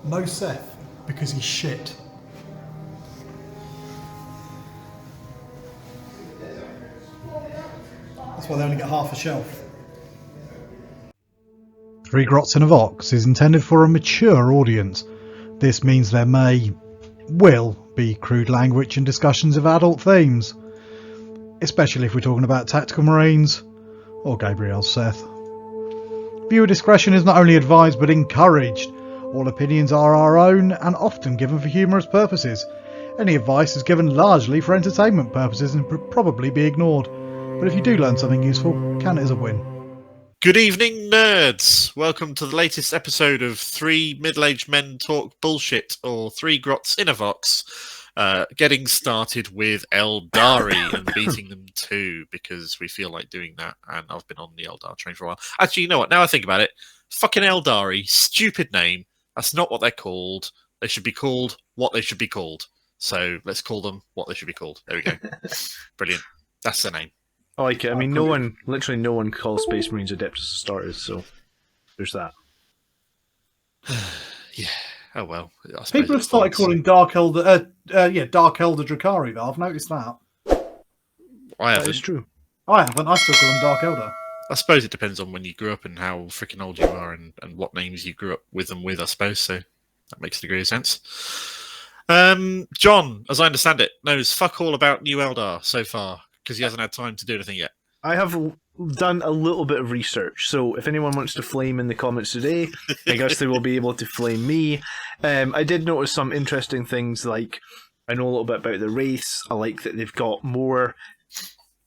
No Seth, because he's shit. That's why they only get half a shelf. Three Grots in a Vox is intended for a mature audience. This means there will be crude language and discussions of adult themes, especially if we're talking about tactical marines or Gabriel's Seth. Viewer discretion is not only advised but encouraged. All opinions are our own and often given for humorous purposes. Any advice is given largely for entertainment purposes and could probably be ignored. But if you do learn something useful, count it as a win. Good evening, nerds! Welcome to the latest episode of Three Middle-Aged Men Talk Bullshit, or Three Grots in a Vox, getting started with Aeldari and beating them too, because we feel like doing that, and I've been on the Eldar train for a while. Actually, you know what? Now I think about it, fucking Aeldari, stupid name. That's not what they're called. They should be called what they should be called. So let's call them what they should be called. There we go. Brilliant. That's the name. I like it. I mean, literally no one calls Space Marines Adeptus Astartes, so there's that. Yeah. Oh well. People have started calling Dark Elder Drakari, though. I've noticed that. I haven't. That is true. I haven't. I still call them Dark Elder. I suppose it depends on when you grew up and how freaking old you are and what names you grew up with them with, I suppose, so that makes a degree of sense. John, as I understand it, knows fuck all about New Eldar so far, because he hasn't had time to do anything yet. I have done a little bit of research, so if anyone wants to flame in the comments today, I guess they will be able to flame me. I did notice some interesting things, like I know a little bit about the Wraiths. I like that they've got more...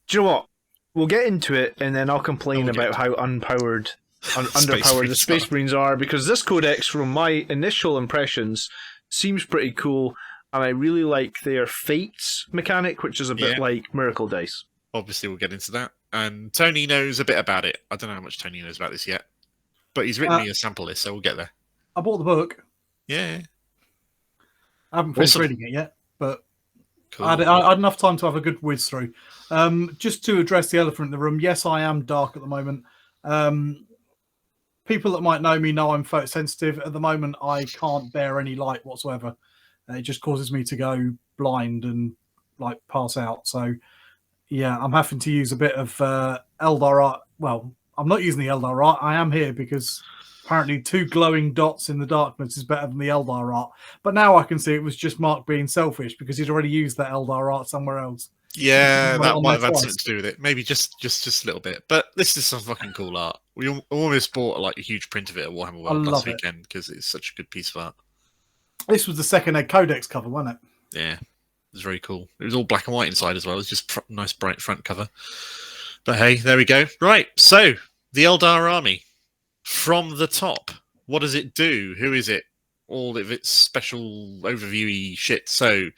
Do you know what? We'll get into it, and then I'll complain about how underpowered the Space Marines are, because this codex, from my initial impressions, seems pretty cool, and I really like their Fates mechanic, which is a bit like Miracle Dice. Obviously, we'll get into that. And Tony knows a bit about it. I don't know how much Tony knows about this yet, but he's written me a sample list, so we'll get there. I bought the book. Yeah. I haven't finished reading it yet, but cool. I had enough time to have a good whiz through. Just to address the elephant in the room, yes, I am dark at the moment. People that might know me know I'm photosensitive. At the moment, I can't bear any light whatsoever. It just causes me to go blind and pass out. So, yeah, I'm having to use a bit of Eldar art. Well, I'm not using the Eldar art. I am here because apparently 2 glowing dots in the darkness is better than the Eldar art. But now I can see it was just Mark being selfish because he'd already used that Eldar art somewhere else. Yeah, that might have had something to do with it. Maybe just a little bit. But this is some fucking cool art. We almost bought a huge print of it at Warhammer World last weekend because it's such a good piece of art. This was the second Ed Codex cover, wasn't it? Yeah, it was very cool. It was all black and white inside as well. It was just nice bright front cover. But hey, there we go. Right, so the Eldar army. From the top, what does it do? Who is it? All of its special overviewy shit. So,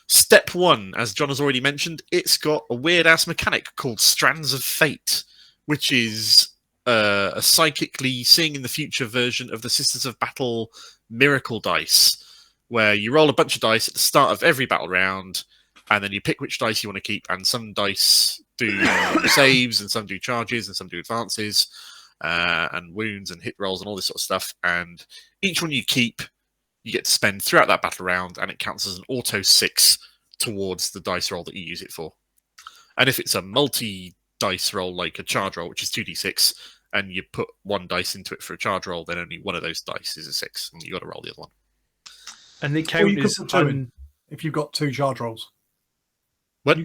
step 1, as John has already mentioned, it's got a weird-ass mechanic called Strands of Fate, which is a psychically seeing in the future version of the Sisters of Battle Miracle Dice, where you roll a bunch of dice at the start of every battle round, and then you pick which dice you want to keep, and some dice do saves, and some do charges, and some do advances, and wounds, and hit rolls, and all this sort of stuff, and each one you keep, you get to spend throughout that battle round, and it counts as an auto 6 towards the dice roll that you use it for. And if it's a multi-dice roll, like a charge roll, which is 2d6, and you put 1 dice into it for a charge roll, then only one of those dice is a 6, and you got to roll the other one. And they count as if you've got 2 charge rolls. What?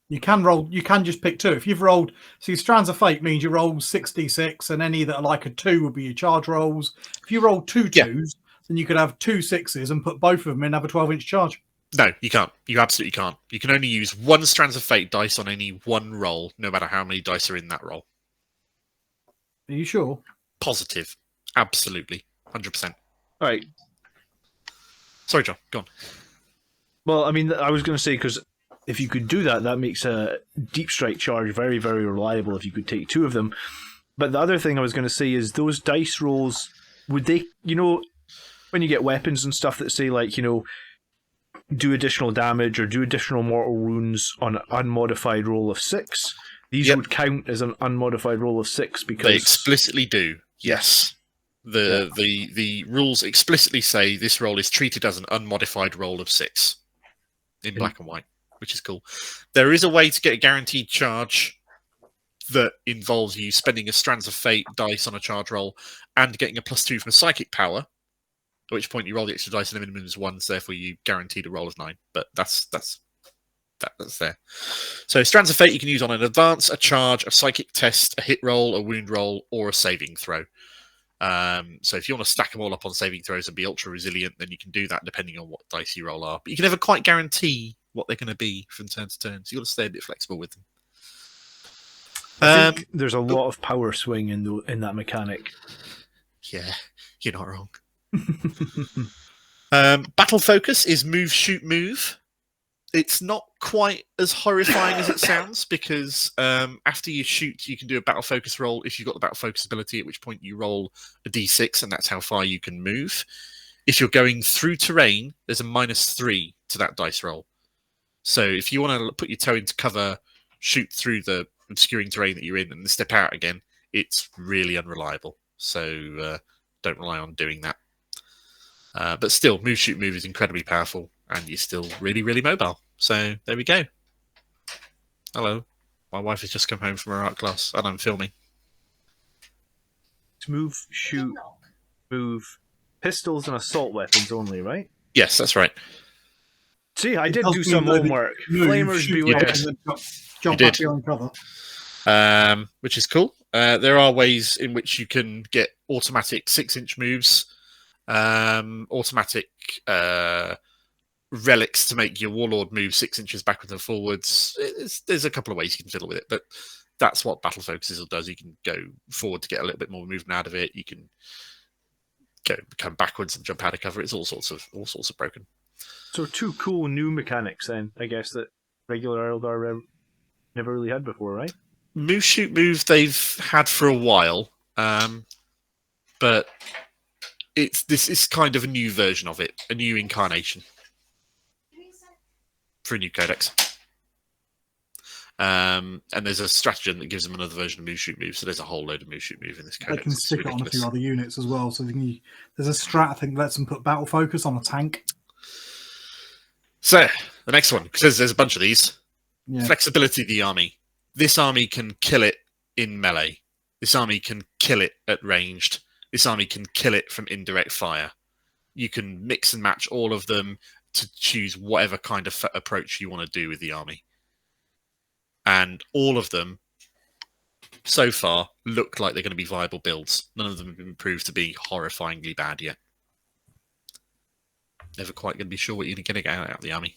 You can roll. You can just pick 2. If you've rolled, see, Strands of Fate means you roll 6d6, and any that are like a 2 would be your charge rolls. If you roll 2 2s, then you could have 2 6s and put both of them in, have a 12-inch charge. No, you can't. You absolutely can't. You can only use 1 Strands of Fate dice on any one roll, no matter how many dice are in that roll. Are you sure? Positive. Absolutely. 100%. All right. Sorry, John. Go on. Well, I mean, I was going to say, because if you could do that, that makes a deep strike charge very, very reliable if you could take 2 of them. But the other thing I was going to say is those dice rolls, would they, when you get weapons and stuff that say, do additional damage or do additional mortal wounds on an unmodified roll of 6, these would count as an unmodified roll of 6 because... They explicitly do, yes. The rules explicitly say this roll is treated as an unmodified roll of 6 in black and white, which is cool. There is a way to get a guaranteed charge that involves you spending a Strands of Fate dice on a charge roll and getting a +2 from a psychic power, at which point you roll the extra dice and the minimum is 1, so therefore you guaranteed a roll of 9. But that's there. So Strands of Fate you can use on an advance, a charge, a psychic test, a hit roll, a wound roll, or a saving throw. So if you want to stack them all up on saving throws and be ultra resilient, then you can do that depending on what dice you roll are. But you can never quite guarantee what they're going to be from turn to turn, so you've got to stay a bit flexible with them. I think there's a lot of power swing in that mechanic. Yeah, you're not wrong. Battle focus is move, shoot, move. It's not quite as horrifying as it sounds because after you shoot, you can do a battle focus roll if you've got the battle focus ability, at which point you roll a d6, and that's how far you can move. If you're going through terrain, there's a -3 to that dice roll. So if you want to put your toe into cover, shoot through the obscuring terrain that you're in, and then step out again, it's really unreliable. So don't rely on doing that. But still, move, shoot, move is incredibly powerful, and you're still really, really mobile. So there we go. Hello. My wife has just come home from her art class, and I'm filming. Move, shoot, move. Pistols and assault weapons only, right? Yes, that's right. See, I did do some homework. Flamers beware. Jump back behind cover. Which is cool. There are ways in which you can get automatic 6-inch moves, automatic relics to make your warlord move 6 inches backwards and forwards. There's a couple of ways you can fiddle with it, but that's what battle focuses does. You can go forward to get a little bit more movement out of it. You can come backwards and jump out of cover. It's all sorts of broken. So 2 cool new mechanics then, I guess, that regular Aeldari never really had before, right? Move, shoot, move they've had for a while, but this is kind of a new version of it, a new incarnation for a new codex. And there's a stratagem that gives them another version of move, shoot, move. So there's a whole load of move, shoot, move in this codex. They can stick it on a few other units as well. So there's a strat I think lets them put battle focus on a tank. So the next one, because there's a bunch of these. Yeah. Flexibility of the army. This army can kill it in melee. This army can kill it at ranged. This army can kill it from indirect fire. You can mix and match all of them to choose whatever kind of approach you want to do with the army. And all of them, so far, look like they're going to be viable builds. None of them have been proved to be horrifyingly bad yet. Never quite going to be sure what you're going to get out of the army.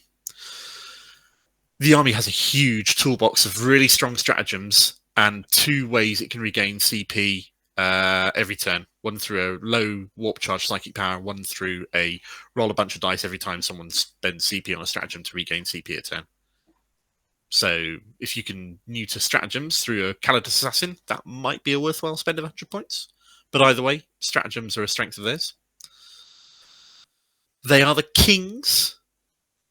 The army has a huge toolbox of really strong stratagems and 2 ways it can regain CP every turn. One through a low warp charge psychic power, one through a roll a bunch of dice every time someone spends CP on a stratagem to regain CP a turn. So if you can neuter stratagems through a Calidus Assassin, that might be a worthwhile spend of 100 points. But either way, stratagems are a strength of theirs. They are the kings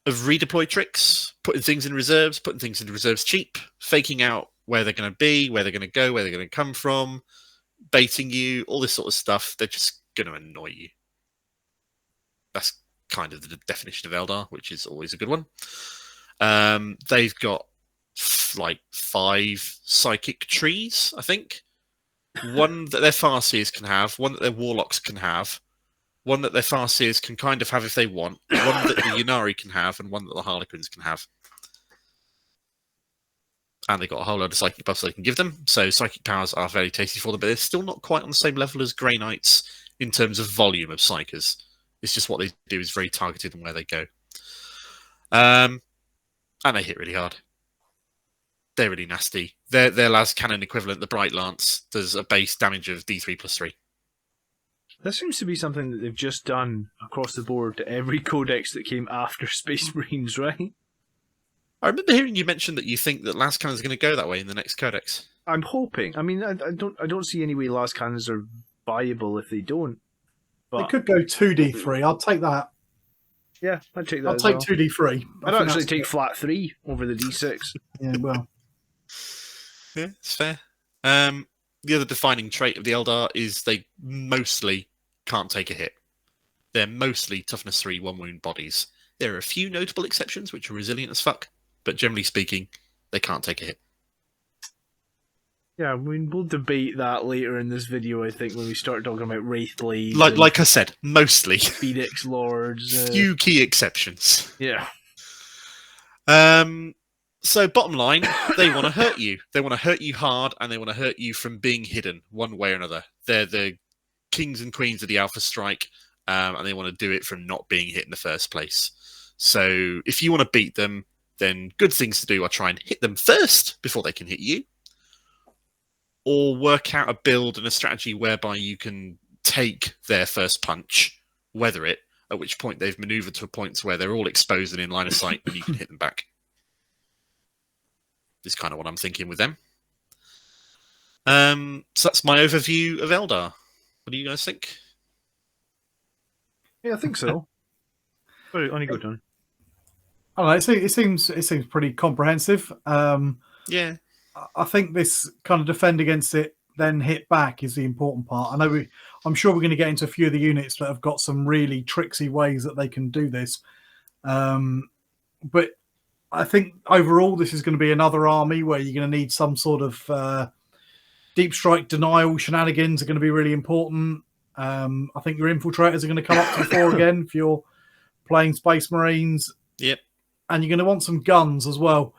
of redeploy tricks, putting things in reserves, putting things into reserves cheap, faking out where they're going to be, where they're going to go, where they're going to come from, baiting you, all this sort of stuff. They're just going to annoy you. That's kind of the definition of Eldar, which is always a good one. They've got like 5 psychic trees, I think. One that their Farseers can have, one that their Warlocks can have, one that their Farseers can kind of have if they want, one that the Ynnari can have, and one that the Harlequins can have. And they've got a whole load of psychic buffs they can give them, so psychic powers are very tasty for them, but they're still not quite on the same level as Grey Knights in terms of volume of psychers. It's just what they do is very targeted and where they go. And they hit really hard. They're really nasty. Their las cannon equivalent, the Bright Lance, does a base damage of D3+3. That seems to be something that they've just done across the board to every codex that came after Space Marines, right? I remember hearing you mention that you think that las cannons are going to go that way in the next codex. I'm hoping. I mean, I don't see any way las cannons are viable if they don't. But They could go 2D3. I'd take that. yeah, I'd take that. I'll as take well. 2D3. I'd actually take flat 3 over the D6. Yeah, well. Yeah, it's fair. the other defining trait of the Eldar is they mostly can't take a hit. They're mostly toughness 3, 1 wound bodies. There are a few notable exceptions which are resilient as fuck, but generally speaking, they can't take a hit. Yeah, I mean, we'll debate that later in this video, I think, when we start talking about Wraith Blades. Like I said, mostly. Phoenix Lords. Few key exceptions. Yeah. So bottom line, they want to hurt you. They want to hurt you hard, and they want to hurt you from being hidden one way or another. They're the kings and queens of the Alpha Strike, and they want to do it from not being hit in the first place. So if you want to beat them, then good things to do are try and hit them first before they can hit you, or work out a build and a strategy whereby you can take their first punch, weather it, at which point they've maneuvered to a point where they're all exposed and in line of sight, and you can hit them back. Is kind of what I'm thinking with them. So that's my overview of Eldar. What do you guys think? Yeah, I think so. On you go, Tony. I don't know, it seems pretty comprehensive. Yeah. I think this kind of defend against it, then hit back is the important part. I'm sure we're going to get into a few of the units that have got some really tricksy ways that they can do this. But I think overall this is going to be another army where you're going to need some sort of deep strike denial. Shenanigans are going to be really important. I think your infiltrators are going to come up to the fore again if you're playing Space Marines. Yep. And you're going to want some guns as well.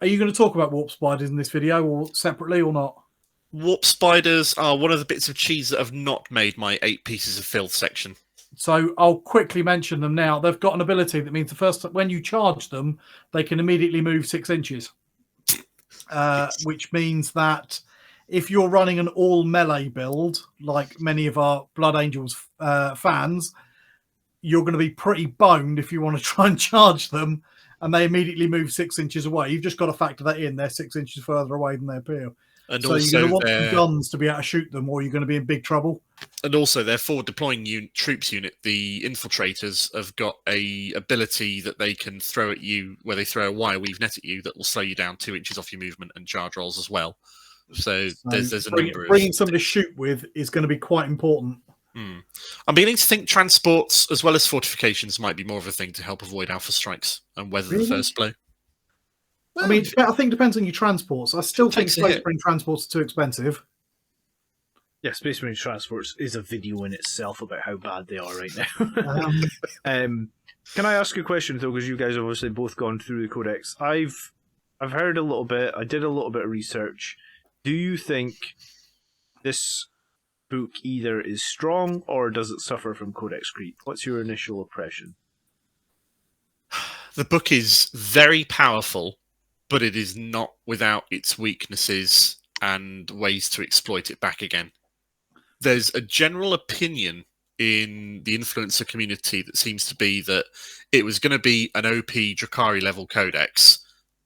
Are you going to talk about warp spiders in this video, or separately, or not? Warp spiders are one of the bits of cheese that have not made my 8 pieces of filth section. So I'll quickly mention them now. They've got an ability that means when you charge them, they can immediately move 6 inches. Which means that if you're running an all melee build, like many of our Blood Angels fans, you're going to be pretty boned if you want to try and charge them, and they immediately move 6 inches away. You've just got to factor that in. They're 6 inches further away than they appear. And so also, you're going to want some guns to be able to shoot them, or you're going to be in big trouble. And also, their forward deploying troops unit, the infiltrators, have got a ability that they can throw at you, where they throw a wire weave net at you that will slow you down 2 inches off your movement and charge rolls as well. So there's a number of... Bringing somebody to shoot with is going to be quite important. I'm beginning to think transports as well as fortifications might be more of a thing to help avoid alpha strikes and weather the first blow. Well, I mean, I think it depends on your transports. I still think Space Marine transports are too expensive. Yeah, Space Marine transports is a video in itself about how bad they are right now. Can I ask a question though? Because you guys have obviously both gone through the codex. I've heard a little bit. I did a little bit of research. Do you think this book either is strong or does it suffer from codex creep? What's your initial impression? The book is very powerful, but it is not without its weaknesses and ways to exploit it back again. There's a general opinion in the influencer community that seems to be that it was going to be an OP Drakari level codex,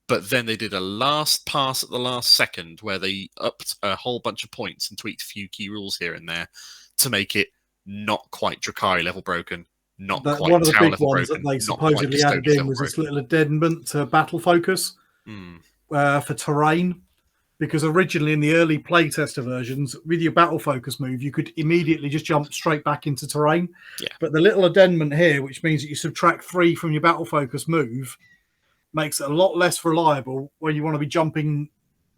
but then they did a last pass at the last second where they upped a whole bunch of points and tweaked a few key rules here and there to make it not quite Drakari level broken, not quite one of the Tau big level ones broken, that they not quite supposedly added Custodian in was level this little addendum to battle focus for terrain. Because originally in the early playtester versions, with your battle focus move, you could immediately just jump straight back into terrain. Yeah. But the little addendum here, which means that you subtract 3 from your battle focus move, makes it a lot less reliable when you want to be jumping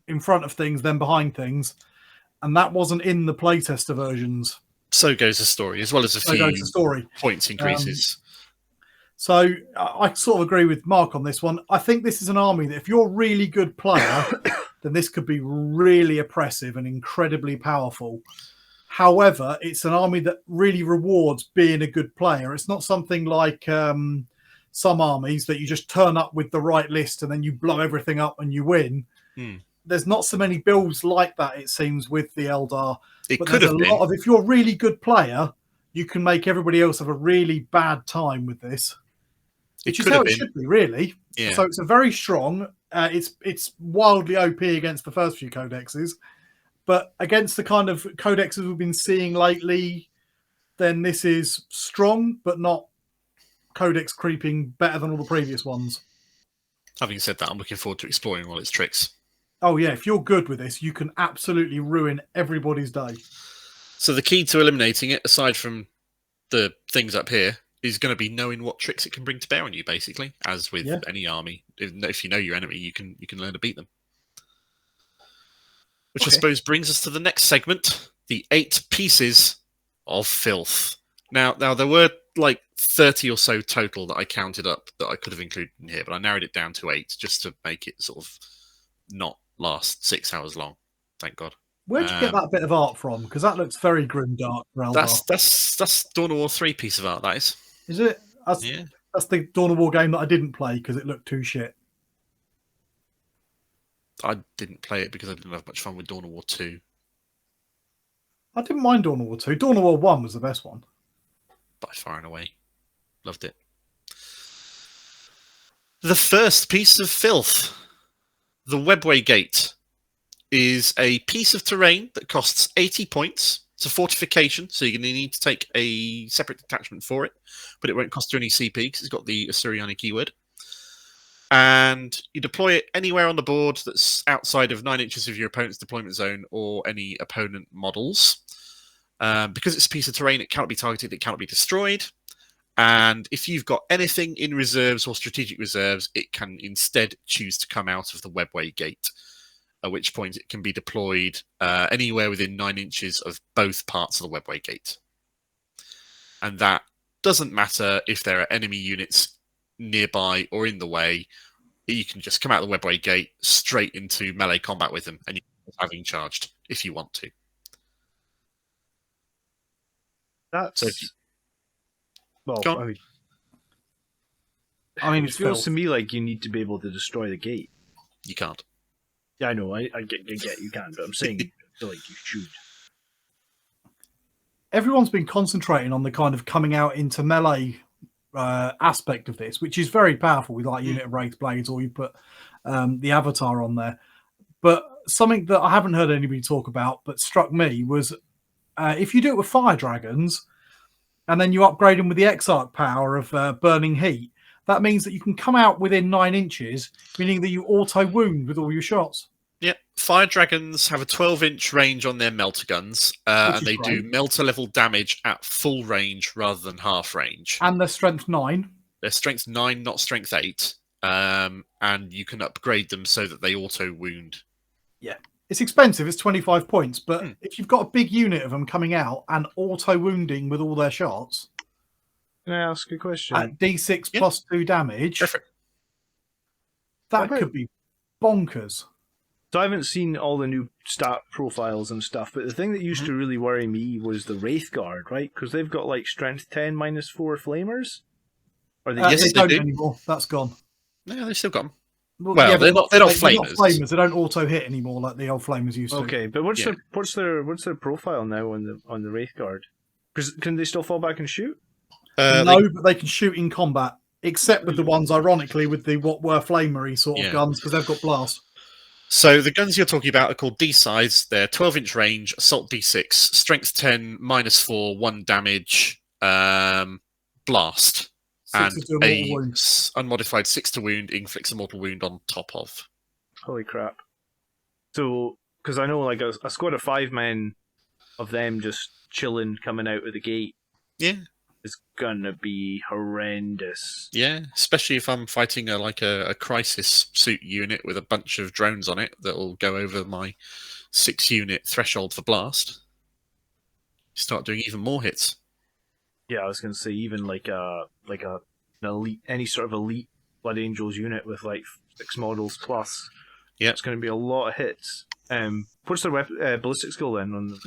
in front of things than behind things. And that wasn't in the playtester versions. So goes the story, as well as a few points increases. So I sort of agree with Mark on this one. I think this is an army that if you're a really good player, then this could be really oppressive and incredibly powerful. However, it's an army that really rewards being a good player. It's not something like some armies that you just turn up with the right list and then you blow everything up and you win. There's not so many builds like that, it seems, with the Eldar. It but could have been. Lot of, if you're a really good player, you can make everybody else have a really bad time with this. Which is how it should be, really. Yeah. So it's a very strong. It's wildly OP against the first few codexes, but against the kind of codexes we've been seeing lately, then this is strong, but not codex creeping better than all the previous ones. Having said that, I'm looking forward to exploring all its tricks. Oh yeah, if you're good with this, you can absolutely ruin everybody's day. So the key to eliminating it, aside from the things up here, is going to be knowing what tricks it can bring to bear on you, basically. As with any army, if you know your enemy, you can learn to beat them. Which I suppose brings us to the next segment, the 8 pieces of filth. Now there were like 30 or so total that I counted up that I could have included in here, but I narrowed it down to 8 just to make it sort of not last 6 hours long. Thank God. Where'd you get that bit of art from? Because that looks very grim dark for Eldar. That's Dawn of War 3 piece of art, that is. Is it? That's the Dawn of War game that I didn't play because it looked too shit. I didn't play it because I didn't have much fun with Dawn of War 2. I didn't mind Dawn of War 2. Dawn of War 1 was the best one. By far and away. Loved it. The first piece of filth. The Webway Gate is a piece of terrain that costs 80 points. It's a fortification, so you're going to need to take a separate detachment for it, but it won't cost you any CP because it's got the Assyriani keyword. And you deploy it anywhere on the board that's outside of 9 inches of your opponent's deployment zone or any opponent models. Because it's a piece of terrain, it cannot be targeted, it cannot be destroyed. And if you've got anything in reserves or strategic reserves, it can instead choose to come out of the Webway Gate, at which point it can be deployed anywhere within 9 inches of both parts of the Webway Gate. And that doesn't matter if there are enemy units nearby or in the way. You can just come out of the Webway Gate straight into melee combat with them, and you're having charged if you want to. That's... So if you... Well, I mean, it feels to me like you need to be able to destroy the gate. You can't. Yeah, I know. I get you can, but I'm saying I feel like you should. Everyone's been concentrating on the kind of coming out into melee aspect of this, which is very powerful with like unit of Wraith Blades, or you put the Avatar on there. But something that I haven't heard anybody talk about but struck me was if you do it with Fire Dragons and then you upgrade them with the Exarch power of Burning Heat, that means that you can come out within 9 inches, meaning that you auto-wound with all your shots. Yep. Fire Dragons have a 12-inch range on their melter guns, and they do melter-level damage at full range rather than half range. And they're strength 9. They're strength 9, not strength 8. And you can upgrade them so that they auto-wound. Yeah. It's expensive, it's 25 points, but if you've got a big unit of them coming out and auto-wounding with all their shots... Can I ask a question? At D6 plus 2 damage, perfect. That could be bonkers. So I haven't seen all the new stat profiles and stuff, but the thing that used to really worry me was the Wraith Guard, right? Because they've got like strength 10 minus 4 flamers. Or They don't anymore. That's gone. No, they've still got them. Well, they're not flamers. They're not flamers. They don't auto hit anymore like the old flamers used to. Okay, but what's their profile now on the Wraith Guard? Because can they still fall back and shoot? No, but they can shoot in combat, except with the ones, ironically, with the what were flamery sort of guns, because they've got blast. So the guns you're talking about are called D-sides. They're 12-inch range, assault D6, strength 10, minus 4, 1 damage, blast, and a unmodified 6 to wound, inflicts a mortal wound on top of. Holy crap. So, because I know like a squad of 5 men of them just chilling coming out of the gate. Yeah. It's gonna be horrendous. Yeah, especially if I'm fighting a crisis suit unit with a bunch of drones on it that will go over my 6-unit threshold for blast. Start doing even more hits. Yeah, I was gonna say even like an elite, any sort of elite Blood Angels unit with like 6 models plus. Yeah, it's gonna be a lot of hits. What's their ballistic skill then on them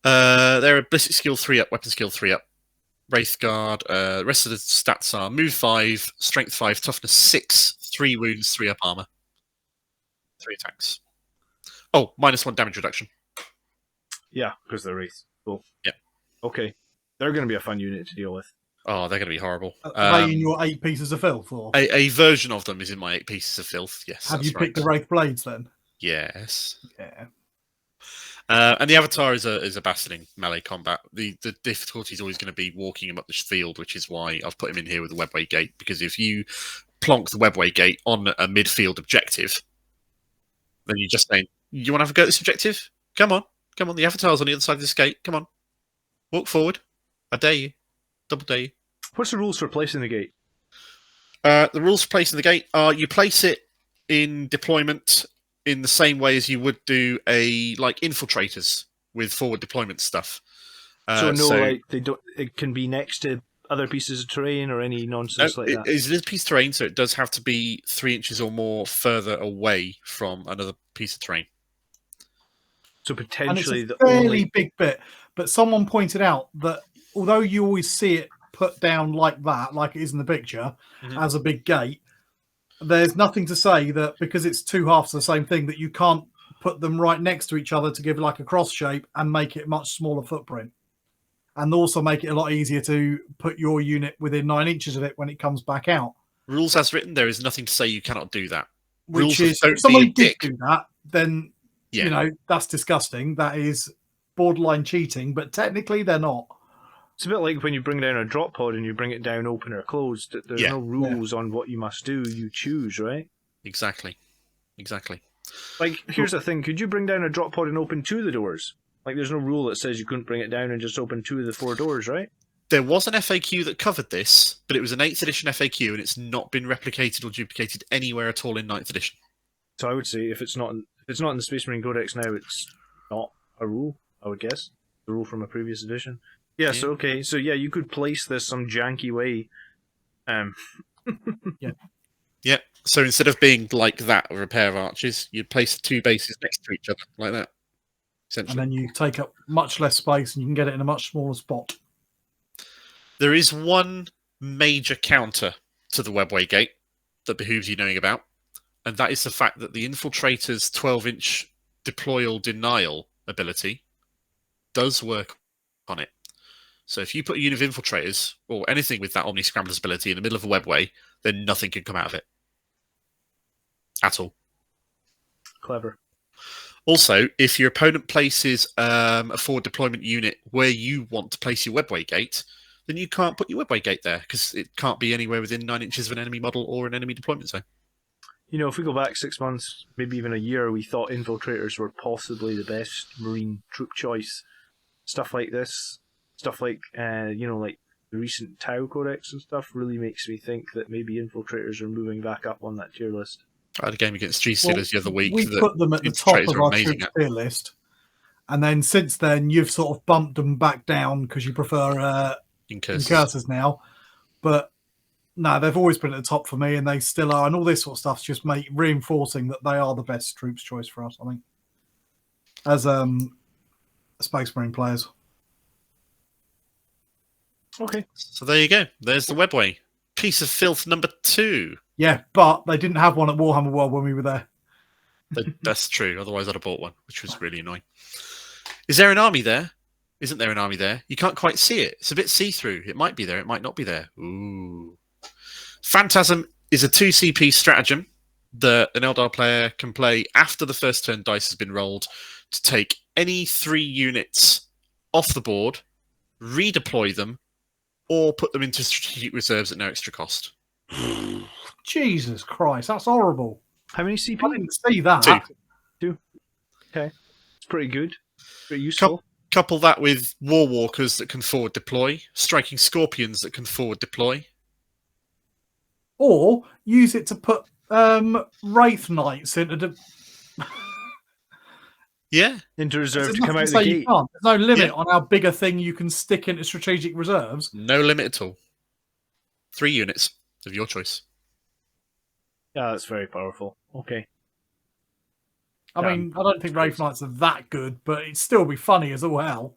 now? They're a ballistic skill 3 up, weapon skill 3 up. Wraith Guard. The rest of the stats are move 5, strength 5, toughness 6, 3 wounds, 3 up armor, 3 attacks. Oh, minus 1 damage reduction. Yeah, because they're Wraith. Cool. Yeah. Okay. They're going to be a fun unit to deal with. Oh, they're going to be horrible. Are they in your 8 pieces of filth? Or? A version of them is in my 8 pieces of filth, yes. Have you picked the Wraith Blades then? Yes. Yeah. And the Avatar is a bastarding melee combat. The difficulty is always going to be walking him up the field, which is why I've put him in here with the Webway Gate, because if you plonk the Webway Gate on a midfield objective, Then you're just saying, you want to have a go at this objective? Come on. The avatar's on the other side of this gate. Come on. Walk forward. I dare you. Double dare you. What's the rules for placing the gate? The rules for placing the gate are you place it in deployment in the same way as you would do infiltrators with forward deployment stuff. They don't. It can be next to other pieces of terrain or any nonsense like that. It is a piece of terrain, so it does have to be 3 inches or more further away from another piece of terrain. So potentially, and it's a fairly big bit. But someone pointed out that although you always see it put down like that, like it is in the picture, as a big gate, there's nothing to say that because it's two halves of the same thing that you can't put them right next to each other to give like a cross shape and make it a much smaller footprint. And also make it a lot easier to put your unit within 9 inches of it when it comes back out. Rules as written, there is nothing to say you cannot do that. Which is, if somebody did do that, then, that's disgusting. That is borderline cheating, but technically they're not. It's a bit like when you bring down a drop pod and you bring it down open or closed. There's no rules on what you must do. You choose, right? Exactly. Like, here's the thing. Could you bring down a drop pod and open 2 of the doors? Like, there's no rule that says you couldn't bring it down and just open 2 of the 4 doors, right? There was an FAQ that covered this, but it was an 8th edition FAQ, and it's not been replicated or duplicated anywhere at all in 9th edition. So I would say if it's not in the Space Marine Codex now, it's not a rule, I would guess. The rule from a previous edition. Yeah. So you could place this some janky way. Yeah. So instead of being like that with a pair of arches, you'd place 2 bases next to each other, like that. And then you take up much less space and you can get it in a much smaller spot. There is one major counter to the webway gate that behooves you knowing about, and that is the fact that the Infiltrator's 12-inch deployal denial ability does work on it. So if you put a unit of Infiltrators, or anything with that Omni Scramblers ability in the middle of a webway, then nothing can come out of it. At all. Clever. Also, if your opponent places a forward deployment unit where you want to place your webway gate, then you can't put your webway gate there because it can't be anywhere within 9 inches of an enemy model or an enemy deployment zone. You know, if we go back 6 months, maybe even a year, we thought Infiltrators were possibly the best Marine troop choice. Stuff like this, stuff like, like the recent Tau Codex and stuff really makes me think that maybe Infiltrators are moving back up on that tier list. I had a game against G Steelers the other week. We put them at the top of our troop tier list. And then since then, you've sort of bumped them back down because you prefer Incursors now. But no, they've always been at the top for me, and they still are. And all this sort of stuff's just reinforcing that they are the best troops choice for us, I think, as Space Marine players. Okay. So there you go. There's the webway. Piece of filth number 2. Yeah, but they didn't have one at Warhammer World when we were there. That's true. Otherwise, I'd have bought one, which was really annoying. Is there an army there? Isn't there an army there? You can't quite see it. It's a bit see-through. It might be there. It might not be there. Ooh. Phantasm is a 2 CP stratagem that an Eldar player can play after the first turn dice has been rolled to take any 3 units off the board, redeploy them, or put them into strategic reserves at no extra cost. Jesus Christ, that's horrible. How many CP? I didn't see that. 2. Okay. It's pretty good. Pretty useful. Couple that with War Walkers that can forward deploy, Striking Scorpions that can forward deploy. Or use it to put Wraith Knights into into reserve to come out of the gate. There's no limit on how big a thing you can stick into strategic reserves. No limit at all. 3 units of your choice. Yeah, that's very powerful. Okay. I mean, I don't think Wraith Knights are that good, but it'd still be funny as all hell.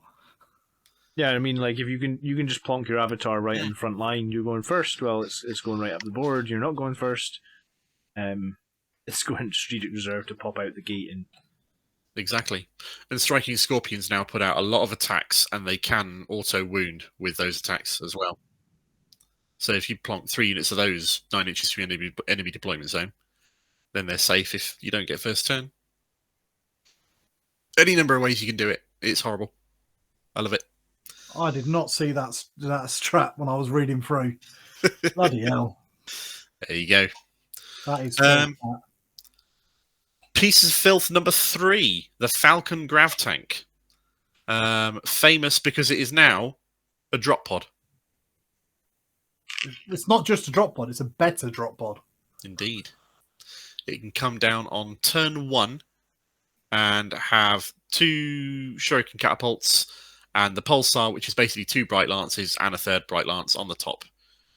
Yeah, I mean, like if you can just plonk your avatar right in the front line. You're going first. Well, it's going right up the board. You're not going first. It's going to strategic reserve to pop out the gate and. Exactly. And Striking Scorpions now put out a lot of attacks, and they can auto wound with those attacks as well. So if you plonk 3 units of those 9 inches from your enemy deployment zone, then they're safe if you don't get first turn. Any number of ways you can do it. It's horrible. I love it. I did not see that strat when I was reading through. Bloody hell. There you go. That is Pieces of Filth number 3, the Falcon Grav Tank. Famous because it is now a drop pod. It's not just a drop pod, it's a better drop pod. Indeed. It can come down on turn 1 and have 2 Shuriken catapults and the Pulsar, which is basically 2 Bright Lances and a 3rd Bright Lance on the top,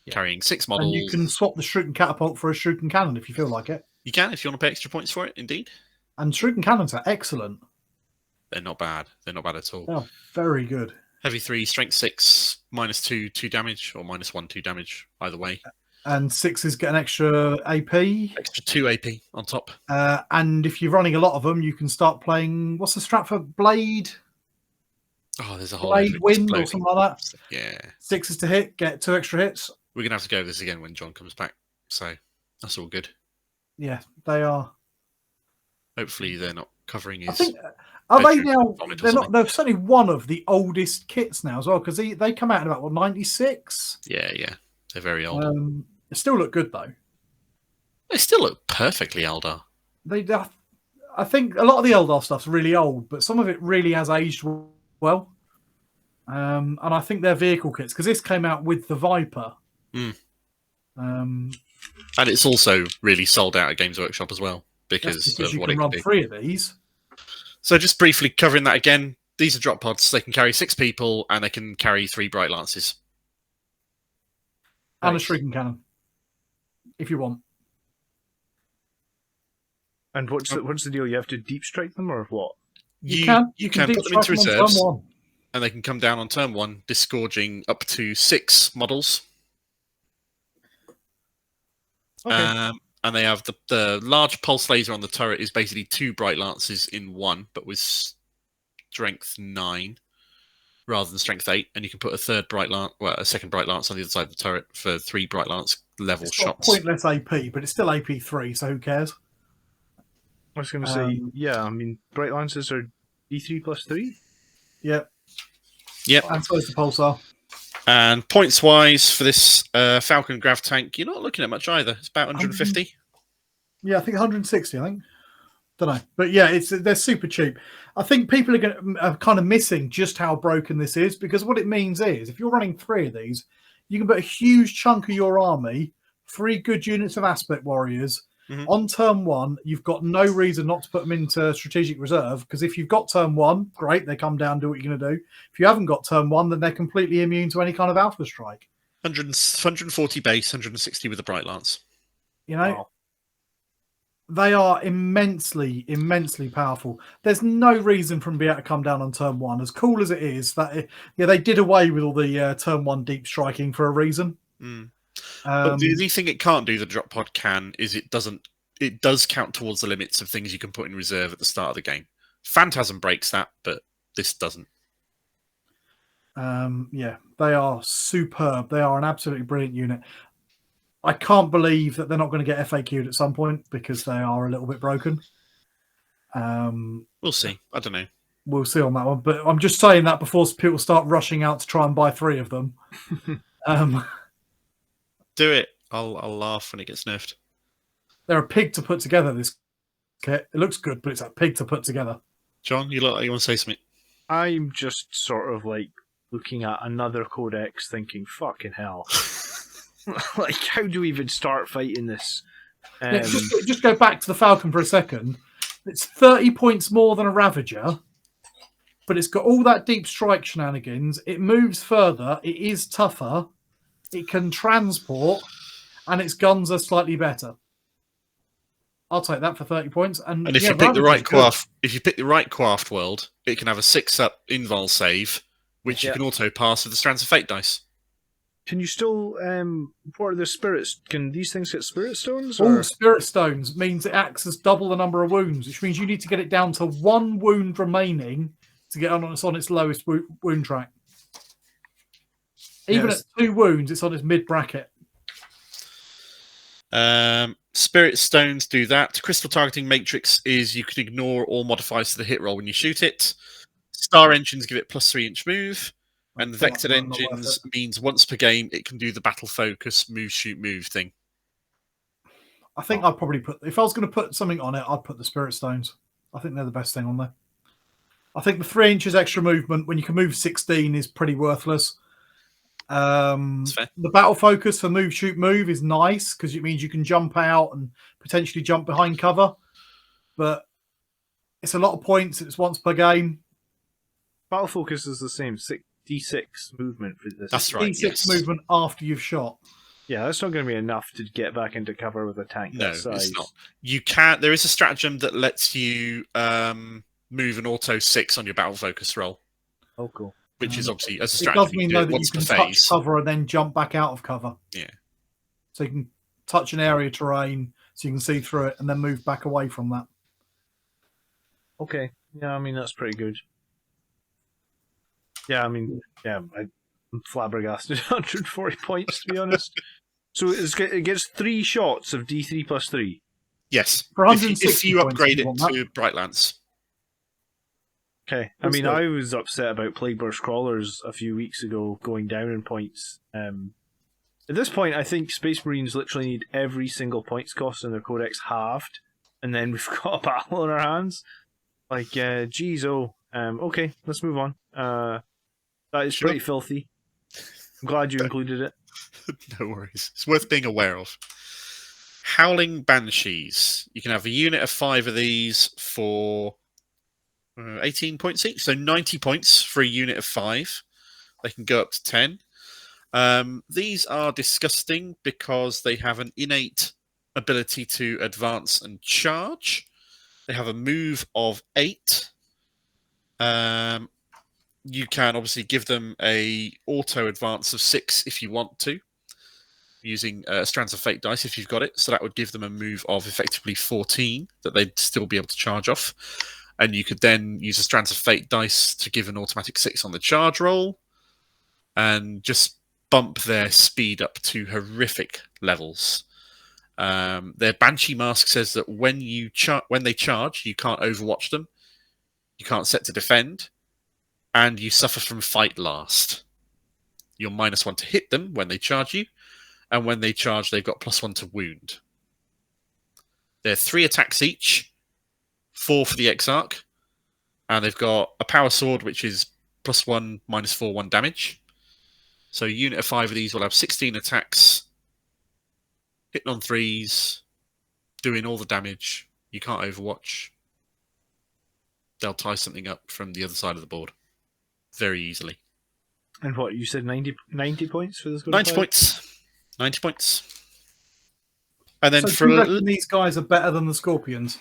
carrying 6 models. And you can swap the Shuriken catapult for a Shuriken cannon if you feel like it. You can, if you want to pay extra points for it, indeed. And Shuriken cannons are excellent. They're not bad. They're not bad at all. They're very good. Heavy 3, strength 6, -2, 2 damage, or -1, 2 damage, either way. And 6s get an extra AP. Extra 2 AP on top. And if you're running a lot of them, you can start playing. What's the strat for Blade? Oh, there's a whole Blade Wind or something like that. Yeah. 6s to hit, get 2 extra hits. We're going to have to go over this again when John comes back. So that's all good. Yeah, they are. Hopefully they're not covering his... I think, are they now? vomit or They're not. something. They're certainly one of the oldest kits now as well, because they come out in about, what, 96? Yeah. They're very old. They still look good, though. They still look perfectly Eldar. I think a lot of the Eldar stuff's really old, but some of it really has aged well. And I think they're vehicle kits, because this came out with the Viper. And it's also really sold out at Games Workshop as well, because of you what can it run can do. 3 of these. So just briefly covering that again, these are drop pods. They can carry 6 people, and they can carry 3 Bright Lances. And a Shuriken cannon, if you want. And what's the deal? You have to deep strike them, or what? You can can deep put them into strike on reserves, turn 1. and they can come down on turn 1, disgorging up to 6 models. Okay. And they have the large pulse laser on the turret is basically 2 Bright Lances in 1, but with strength 9 rather than strength 8. And you can put a second Bright Lance on the other side of the turret for 3 Bright Lance level It's got shots. pointless AP, but it's still AP 3, so who cares? I was going to say, yeah. I mean, Bright Lances are D3 plus 3. Yep. Yep. And so is the Pulsar. And points wise for this Falcon Grav Tank, you're not looking at much either. It's about 150. Yeah, I think 160. I think. Don't know, but yeah, they're super cheap. I think people are kind of missing just how broken this is, because what it means is if you're running 3 of these, you can put a huge chunk of your army, 3 good units of Aspect Warriors. Mhm. On turn 1, you've got no reason not to put them into strategic reserve, because if you've got turn 1, great, they come down, do what you're going to do. If you haven't got turn 1, then they're completely immune to any kind of alpha strike. 140 base, 160 with a Bright Lance. You know, Wow. They are immensely, immensely powerful. There's no reason for them to be able to come down on turn 1. As cool as it is, they did away with all the turn 1 deep striking for a reason. But the only thing it can't do, the drop pod can, is it does count towards the limits of things you can put in reserve at the start of the game. Phantasm breaks that, but this doesn't. Yeah, they are superb. They are an absolutely brilliant unit. I can't believe that they're not going to get FAQ'd at some point, because they are a little bit broken. We'll see. I don't know. We'll see on that one. But I'm just saying that before people start rushing out to try and buy 3 of them. Do it. I'll laugh when it gets nerfed. They're a pig to put together, this kit. It looks good, but it's a pig to put together. John, you look like you want to say something? I'm just sort of like looking at another codex thinking, fucking hell. Like, how do we even start fighting this? Yeah, just go back to the Falcon for a second. It's 30 points more than a Ravager, but it's got all that deep strike shenanigans. It moves further. It is tougher. It can transport, and its guns are slightly better. I'll take that for 30 points. And if you pick the right Craftworld, it can have a 6-up invul save, which you can auto pass with the Strands of Fate dice. Can you still, what are the spirits? Can these things get spirit stones? All Or? Spirit Stones means it acts as double the number of wounds, which means you need to get it down to 1 wound remaining to get on its lowest wound track. Even at 2 wounds, it's on its mid-bracket. Spirit Stones do that. Crystal Targeting Matrix is you can ignore all modifiers to the hit roll when you shoot it. Star Engines give it +3 inch move. And the Vectored Engines means once per game it can do the battle focus move, shoot, move thing. I think I'd probably put, if I was going to put something on it, I'd put the Spirit Stones. I think they're the best thing on there. I think the 3 inches extra movement when you can move 16 is pretty worthless. The battle focus for move, shoot, move is nice because it means you can jump out and potentially jump behind cover. But it's a lot of points. It's once per game. Battle focus is the same. D6 movement for this. That's right. D6 movement after you've shot. Yeah, that's not going to be enough to get back into cover with a tank. No, that size. it's not. You can. There is a stratagem that lets you move an auto 6 on your battle focus roll. Oh, cool. Which is obviously as a It stratagem. does mean you do though it that you once per can touch phase. cover and then jump back out of cover. Yeah. So you can touch an area of terrain so you can see through it and then move back away from that. Okay. Yeah, I mean, that's pretty good. Yeah, I mean, I'm flabbergasted. 140 points, to be honest. So it gets 3 shots of D3 plus 3. Yes. For If you points, upgrade you it want that. to Bright Lance. Okay. I mean, I was upset about Plague Burst Crawlers a few weeks ago going down in points. At this point, I think Space Marines literally need every single points cost in their codex halved, and then we've got a battle on our hands. Like, geez, okay, let's move on. That is pretty filthy. I'm glad you included it. No worries. It's worth being aware of. Howling Banshees. You can have a unit of 5 of these for 18 points each, so 90 points for a unit of 5. They can go up to 10. These are disgusting because they have an innate ability to advance and charge. They have a move of 8. You can obviously give them a auto advance of 6 if you want to, using Strands of Fate dice if you've got it. So that would give them a move of effectively 14 that they'd still be able to charge off. And you could then use a Strands of Fate dice to give an automatic 6 on the charge roll and just bump their speed up to horrific levels. Their Banshee Mask says that when they charge, you can't overwatch them, you can't set to defend, and you suffer from fight last. You're -1 to hit them when they charge you, and when they charge, they've got +1 to wound. They're 3 attacks each, 4 for the Exarch, and they've got a Power Sword, which is +1, -4, 1 damage. So a unit of 5 of these will have 16 attacks, hitting on 3s, doing all the damage. You can't overwatch. They'll tie something up from the other side of the board very easily. And what, you said 90 points for this? 90 points. 90 points. And then so do you reckon these guys are better than the Scorpions?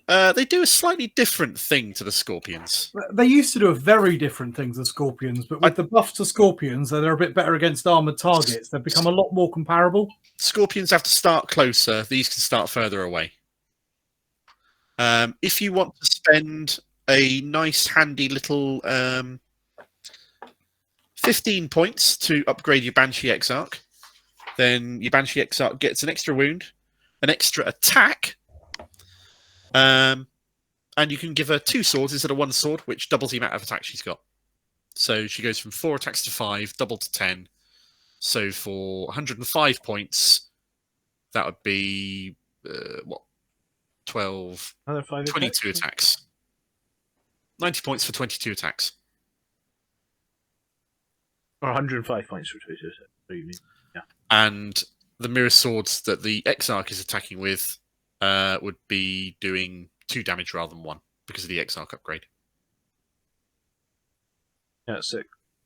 they do a slightly different thing to the Scorpions. They used to do a very different thing to the Scorpions, but with the buff to Scorpions, they're a bit better against armoured targets. They've become a lot more comparable. Scorpions have to start closer. These can start further away. If you want to spend a nice, handy little 15 points to upgrade your Banshee Exarch, then your Banshee Exarch gets an extra wound, an extra attack, and you can give her 2 swords instead of 1 sword, which doubles the amount of attack she's got. So she goes from 4 attacks to 5, double to 10. So for 105 points, that would be, 12, 22 attacks. 90 points for 22 attacks. Or 105 points for 22 attacks. What do you mean? Yeah. And the mirror swords that the Exarch is attacking with would be doing 2 damage rather than 1 because of the Exarch upgrade. Yeah, sick.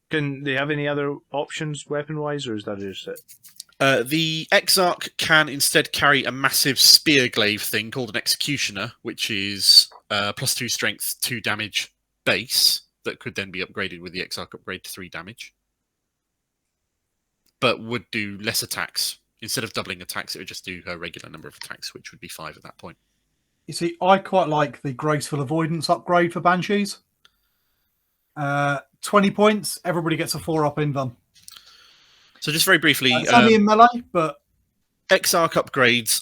Can they have any other options weapon-wise, or is that just it? The Exarch can instead carry a massive spear glaive thing called an Executioner, which is +2 strength, 2 damage base, that could then be upgraded with the Exarch upgrade to 3 damage. But would do less attacks. Instead of doubling attacks, it would just do her regular number of attacks, which would be 5 at that point. You see, I quite like the Graceful Avoidance upgrade for Banshees. 20 points, everybody gets a 4-up in them. So just very briefly... it's only in melee, but... Exarch upgrades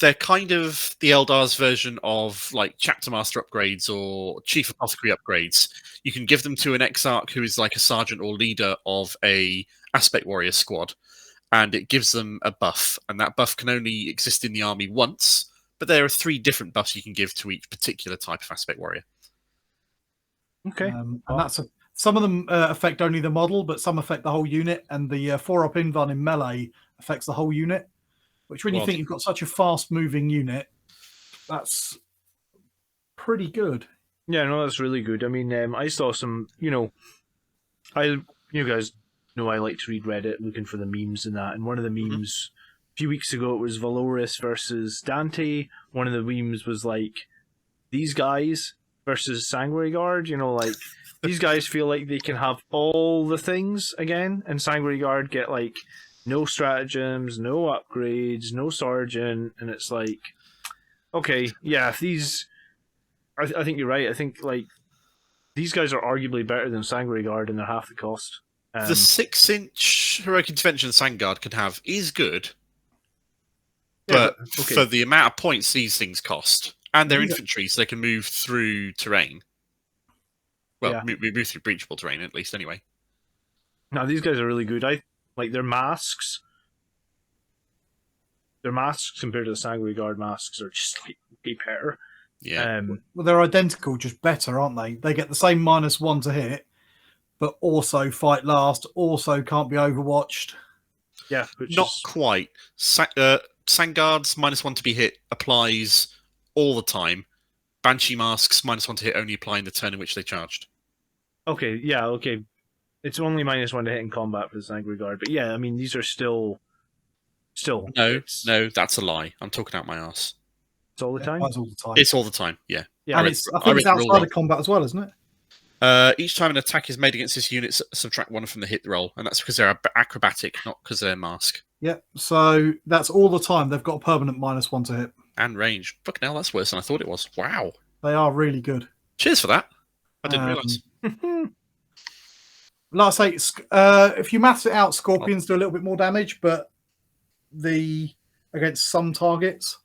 they're kind of the Eldar's version of like Chapter Master upgrades or Chief Apothecary upgrades. You can give them to an Exarch who is like a sergeant or leader of a Aspect Warrior squad, and it gives them a buff, and that buff can only exist in the army once, but there are 3 different buffs you can give to each particular type of aspect warrior. Okay. And some of them affect only the model, but some affect the whole unit, and the 4-up invuln in melee affects the whole unit, which when you think you've got such a fast-moving unit, that's pretty good. Yeah, no, that's really good. I mean, I saw some, you guys know I like to read Reddit looking for the memes and that, and one of the memes a few weeks ago, it was Valoris versus Dante. One of the memes was like, these guys versus Sanguinary Guard, like, these guys feel like they can have all the things again, and Sanguinary Guard get, like, no stratagems, no upgrades, no sergeant, and it's like, okay, yeah, if these... I think you're right. I think, like, these guys are arguably better than Sanguinary Guard, and they're half the cost. The 6-inch Heroic Intervention Sangard can have is good, but for the amount of points these things cost, and they're infantry, so they can move through terrain. Well, we move through breachable terrain, at least, anyway. No, these guys are really good. I like their masks. Their masks compared to the Sanguinary Guard masks are just like way better. Yeah. Well, they're identical, just better, aren't they? They get the same -1 to hit, but also fight last, also can't be overwatched. Yeah, not quite. Sangard's -1 to be hit applies all the time. Banshee masks -1 to hit only apply in the turn in which they charged. Okay, yeah, okay. It's only -1 to hit in combat for the Sanguinary Guard, but yeah, I mean these are still. No, that's a lie. I'm talking out my arse. It's all the time. It's all the time. It's all the time. Yeah. Yeah, and I think it's outside of combat as well, isn't it? Each time an attack is made against this unit, subtract 1 from the hit roll, and that's because they're acrobatic, not because they're mask. Yeah, so that's all the time. They've got a permanent -1 to hit. And range. Fucking hell, that's worse than I thought it was. Wow. They are really good. Cheers for that. I didn't realise. Like I say, if you maths it out, Scorpions do a little bit more damage, but against some targets,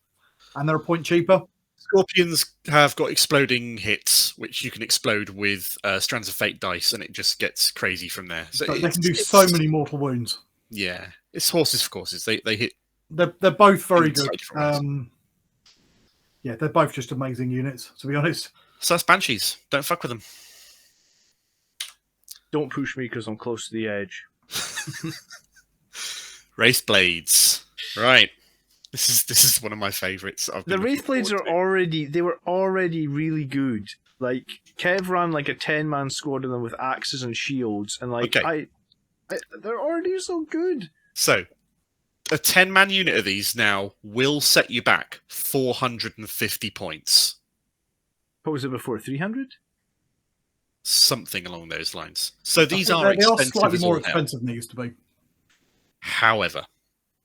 and they're a point cheaper. Scorpions have got exploding hits, which you can explode with Strands of Fate dice, and it just gets crazy from there. So they can do so many mortal wounds. Yeah, it's horses for courses. They hit. They're both very good. Yeah, they're both just amazing units, to be honest. So that's Banshees. Don't fuck with them. Don't push me because I'm close to the edge. Wraith Blades. Right. This is one of my favourites. The Wraith Blades were already really good. Like Kev ran like a 10-man squad of them with axes and shields, and like they're already so good. So a 10-man unit of these now will set you back 450 points. What was it before? 300? Something along those lines. So these are they expensive. Are slightly more expensive than they used to be. However,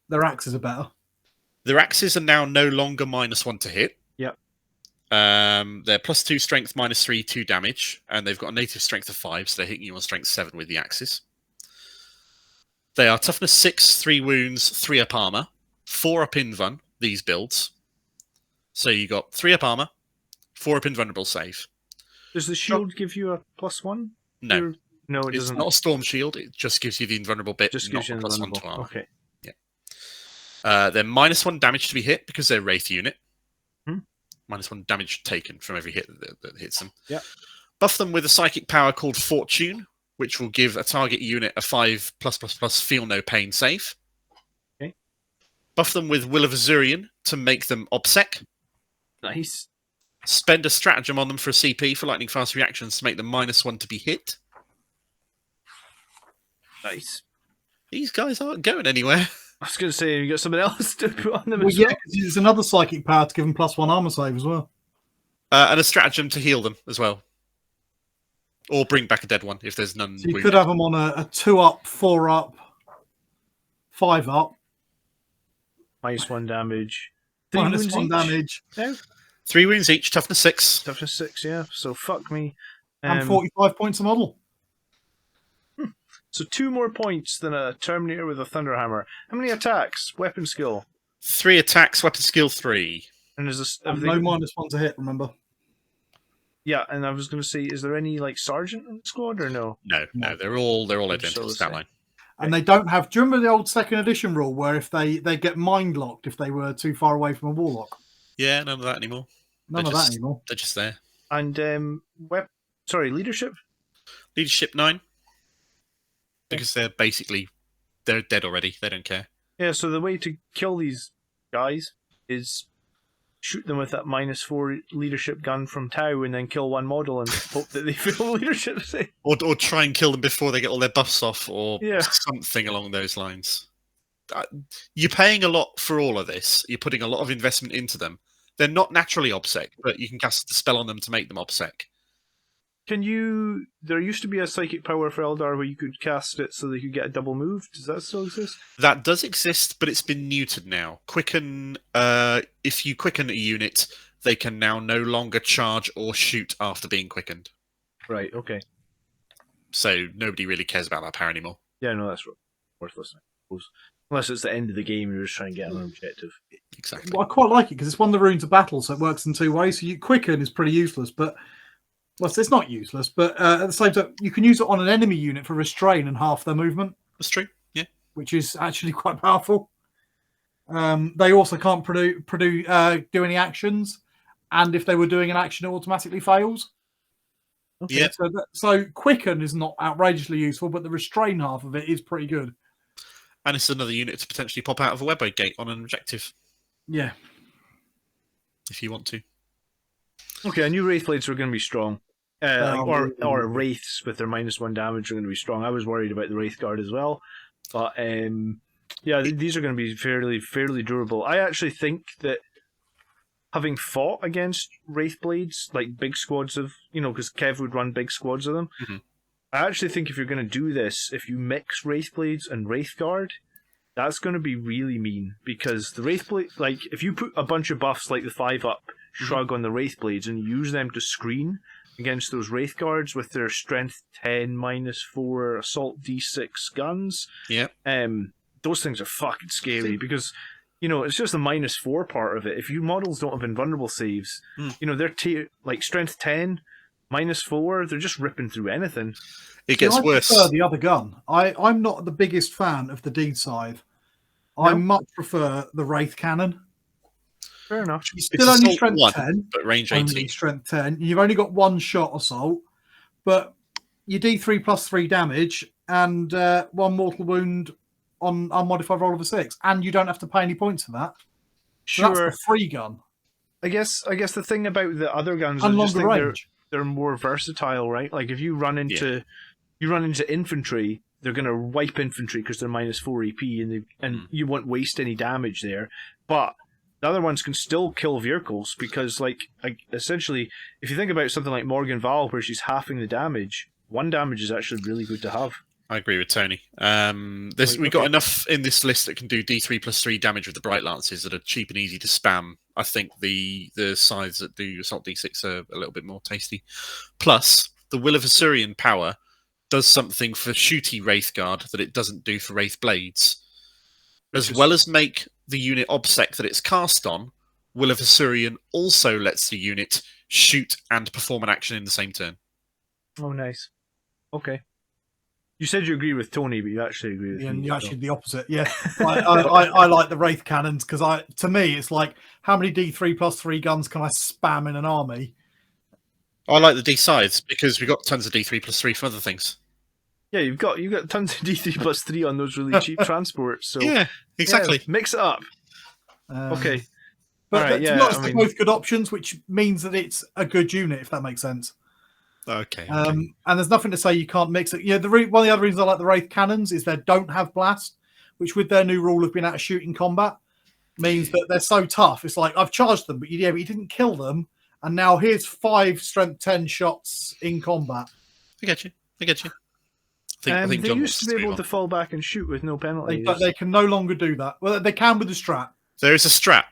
their axes are better. Their axes are now no longer -1 to hit. Yep. They're +2 strength, -3, 2 damage, and they've got a native strength of 5, so they're hitting you on strength 7 with the axes. They are toughness 6, 3 wounds, 3 up armor, 4 up invuln, these builds. So you got 3 up armor, 4 up invulnerable save. Does the shield give you a +1? No. No, it doesn't. It's not a storm shield, it just gives you the invulnerable bit, just not gives you a +1 to armor. Okay. They're -1 damage to be hit because they're Wraith unit. Hmm? -1 damage taken from every hit that hits them. Yeah. Buff them with a psychic power called Fortune, which will give a target unit a 5+++ feel no pain save. Okay. Buff them with Will of Azurian to make them OBSEC. Nice. Spend a stratagem on them for a CP for lightning fast reactions to make them -1 to be hit. Nice. These guys aren't going anywhere. I was going to say, you got something else to put on them Well, as yeah, well? because there's another psychic power to give them +1 armor save as well. And a stratagem to heal them as well. Or bring back a dead one if there's none. So you could have them on a 2-up, 4-up, 5-up. -1 damage. 3 -1 wounds damage. No? 3 wounds each, toughness 6. Toughness 6, yeah. So fuck me. And 45 points a model. So 2 more points than a Terminator with a Thunderhammer. How many attacks? Weapon skill? 3 attacks, weapon skill 3. And is this And no -1 to hit, remember? Yeah, and I was going to say, is there any like sergeant in the squad or no? No, they're all identical So stat line. And they don't have. Do you remember the old second edition rule where if they get mind locked if they were too far away from a warlock? Yeah, none of that anymore. None of that anymore. They're just there. And leadership? Leadership 9. Because they're dead already. They don't care. Yeah, so the way to kill these guys is shoot them with that -4 leadership gun from Tau and then kill one model and hope that they fail leadership. Or try and kill them before they get all their buffs off, or something along those lines. You're paying a lot for all of this. You're putting a lot of investment into them. They're not naturally OBSEC, but you can cast the spell on them to make them OBSEC. There used to be a psychic power for Eldar where you could cast it so they could get a double move. Does that still exist? That does exist, but it's been neutered now. Quicken, if you quicken a unit, they can now no longer charge or shoot after being quickened. Right, okay. So nobody really cares about that power anymore. Yeah, no, that's worthless, I suppose. Unless it's the end of the game, you're just trying to get an objective. Exactly. Well, I quite like it because it's one of the runes of battle, so it works in two ways. So you quicken is pretty useless, but it's not useless. But at the same time, you can use it on an enemy unit for restrain and half their movement. That's true. Yeah, which is actually quite powerful. They also can't do any actions, and if they were doing an action, it automatically fails. Okay. Yeah. So quicken is not outrageously useful, but the restrain half of it is pretty good. And it's another unit to potentially pop out of a web gate on an objective. Yeah. If you want to. Okay, I knew Wraithblades were going to be strong. Or Wraiths with their -1 damage are going to be strong. I was worried about the Wraith Guard as well. But these are going to be fairly durable. I actually think that having fought against Wraithblades, like big squads of, because Kev would run big squads of them, I actually think if you're going to do this, if you mix Wraithblades and Wraithguard, that's going to be really mean. Because the Wraithblade, like, if you put a bunch of buffs like the 5-up shrug on the Wraithblades and use them to screen against those Wraithguards with their strength 10 -4 assault D6 guns, those things are fucking scary because, it's just the -4 part of it. If you models don't have invulnerable saves, they're like strength 10, -4, they're just ripping through anything. It gets worse. I prefer the other gun. I'm not the biggest fan of the Deed Scythe. I much prefer the Wraith Cannon. Fair enough. It's still only strength 10, but range 18. Strength 10. You've only got one shot assault, but you D3 + 3 damage and 1 mortal wound on unmodified roll of a 6, and you don't have to pay any points for that. So Sure, that's a free gun. I guess the thing about the other guns And is longer range. they're more versatile, right? Like if you run into infantry, they're going to wipe infantry because they're -4 EP, and you won't waste any damage there. But the other ones can still kill vehicles because, like essentially, if you think about something like Morgan Val, where she's halving the damage, 1 damage is actually really good to have. I agree with Tony. We got enough in this list that can do D3 + 3 damage with the Bright Lances that are cheap and easy to spam. I think the scythes that do Assault D6 are a little bit more tasty. Plus, the Will of Assyrian power does something for shooty Wraithguard that it doesn't do for Wraith Blades. As well as make the unit OBSEC that it's cast on, Will of Assyrian also lets the unit shoot and perform an action in the same turn. Oh, nice. Okay. You said you agree with Tony, but you actually agree with me. And you actually the opposite. Yeah, I like the Wraith Cannons because to me it's like, how many D3 + 3 guns can I spam in an army? I like the D scythes because we've got tons of D3 + 3 for other things. Yeah, you've got tons of D3 + 3 on those really cheap transports. So yeah, exactly. Yeah, mix it up. Okay. But right, to be honest, they're both good options, which means that it's a good unit, if that makes sense. Okay. And there's nothing to say you can't mix it. Yeah, one of the other reasons I like the Wraith Cannons is they don't have blast, which with their new rule of being able to shoot in combat means that they're so tough. It's like, I've charged them, but you didn't kill them, and now here's 5 strength 10 shots in combat. I get you. I think they John used to be able to fall back and shoot with no penalty. They can no longer do that. Well, they can with the strat. There is a strat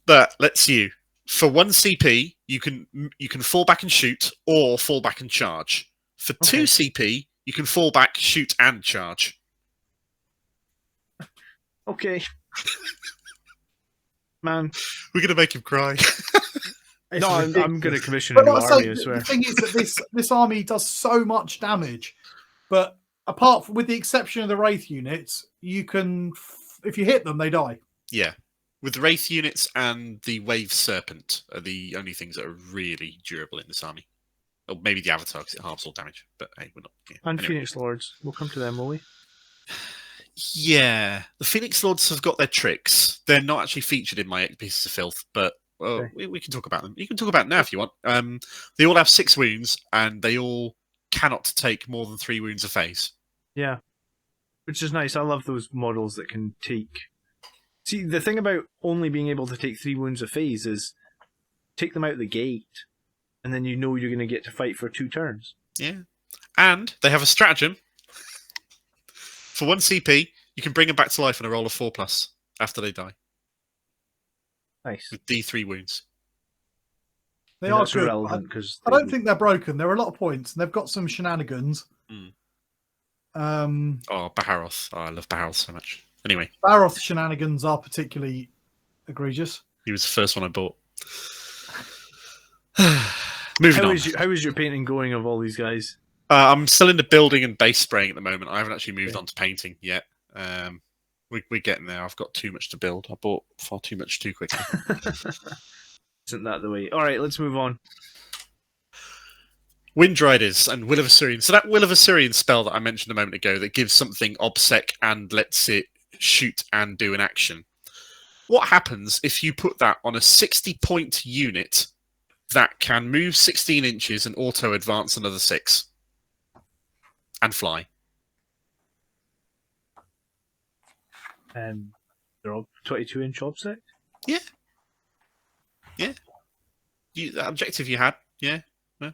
that lets you, for 1 CP, you can fall back and shoot or fall back and charge. For 2 CP, you can fall back, shoot, and charge. Okay. Man. We're going to make him cry. No, I'm going to commission a new army, I swear. The thing is that this army does so much damage, but with the exception of the Wraith units, you can, if you hit them, they die. Yeah. With the Wraith units and the Wave Serpent are the only things that are really durable in this army. Or maybe the Avatar, because it halves all damage. But hey, we're not. Yeah. And Anyway. Phoenix Lords. We'll come to them, will we? Yeah. The Phoenix Lords have got their tricks. They're not actually featured in my 8 pieces of filth, but Okay. we can talk about them. You can talk about it now if you want. They all have 6 wounds, and they all cannot take more than 3 wounds a phase. Yeah. Which is nice. I love those models that can take... See, the thing about only being able to take 3 wounds a phase is take them out the gate, and then you know you're going to get to fight for 2 turns. Yeah. And they have a stratagem. For 1 CP, you can bring them back to life on a roll of 4+ after they die. Nice. With D3 wounds. They And are that's good. irrelevant because I don't think they're broken. There are a lot of points, and they've got some shenanigans. Mm. Um, Baharoth. Oh, I love Baharoth so much. Anyway. Baroth shenanigans are particularly egregious. He was the first one I bought. Moving on. How is your painting going of all these guys? I'm still in the building and base spraying at the moment. I haven't actually moved on to painting yet. We're getting there. I've got too much to build. I bought far too much too quickly. Isn't that the way? All right, let's move on. Wind Riders and Will of Assyrian. So that Will of Assyrian spell that I mentioned a moment ago that gives something obsec and lets it shoot and do an action. What happens if you put that on a 60-point unit that can move 16 inches and auto advance another 6 and fly? They're all 22-inch obsec? Yeah. That objective you had, yeah. Well,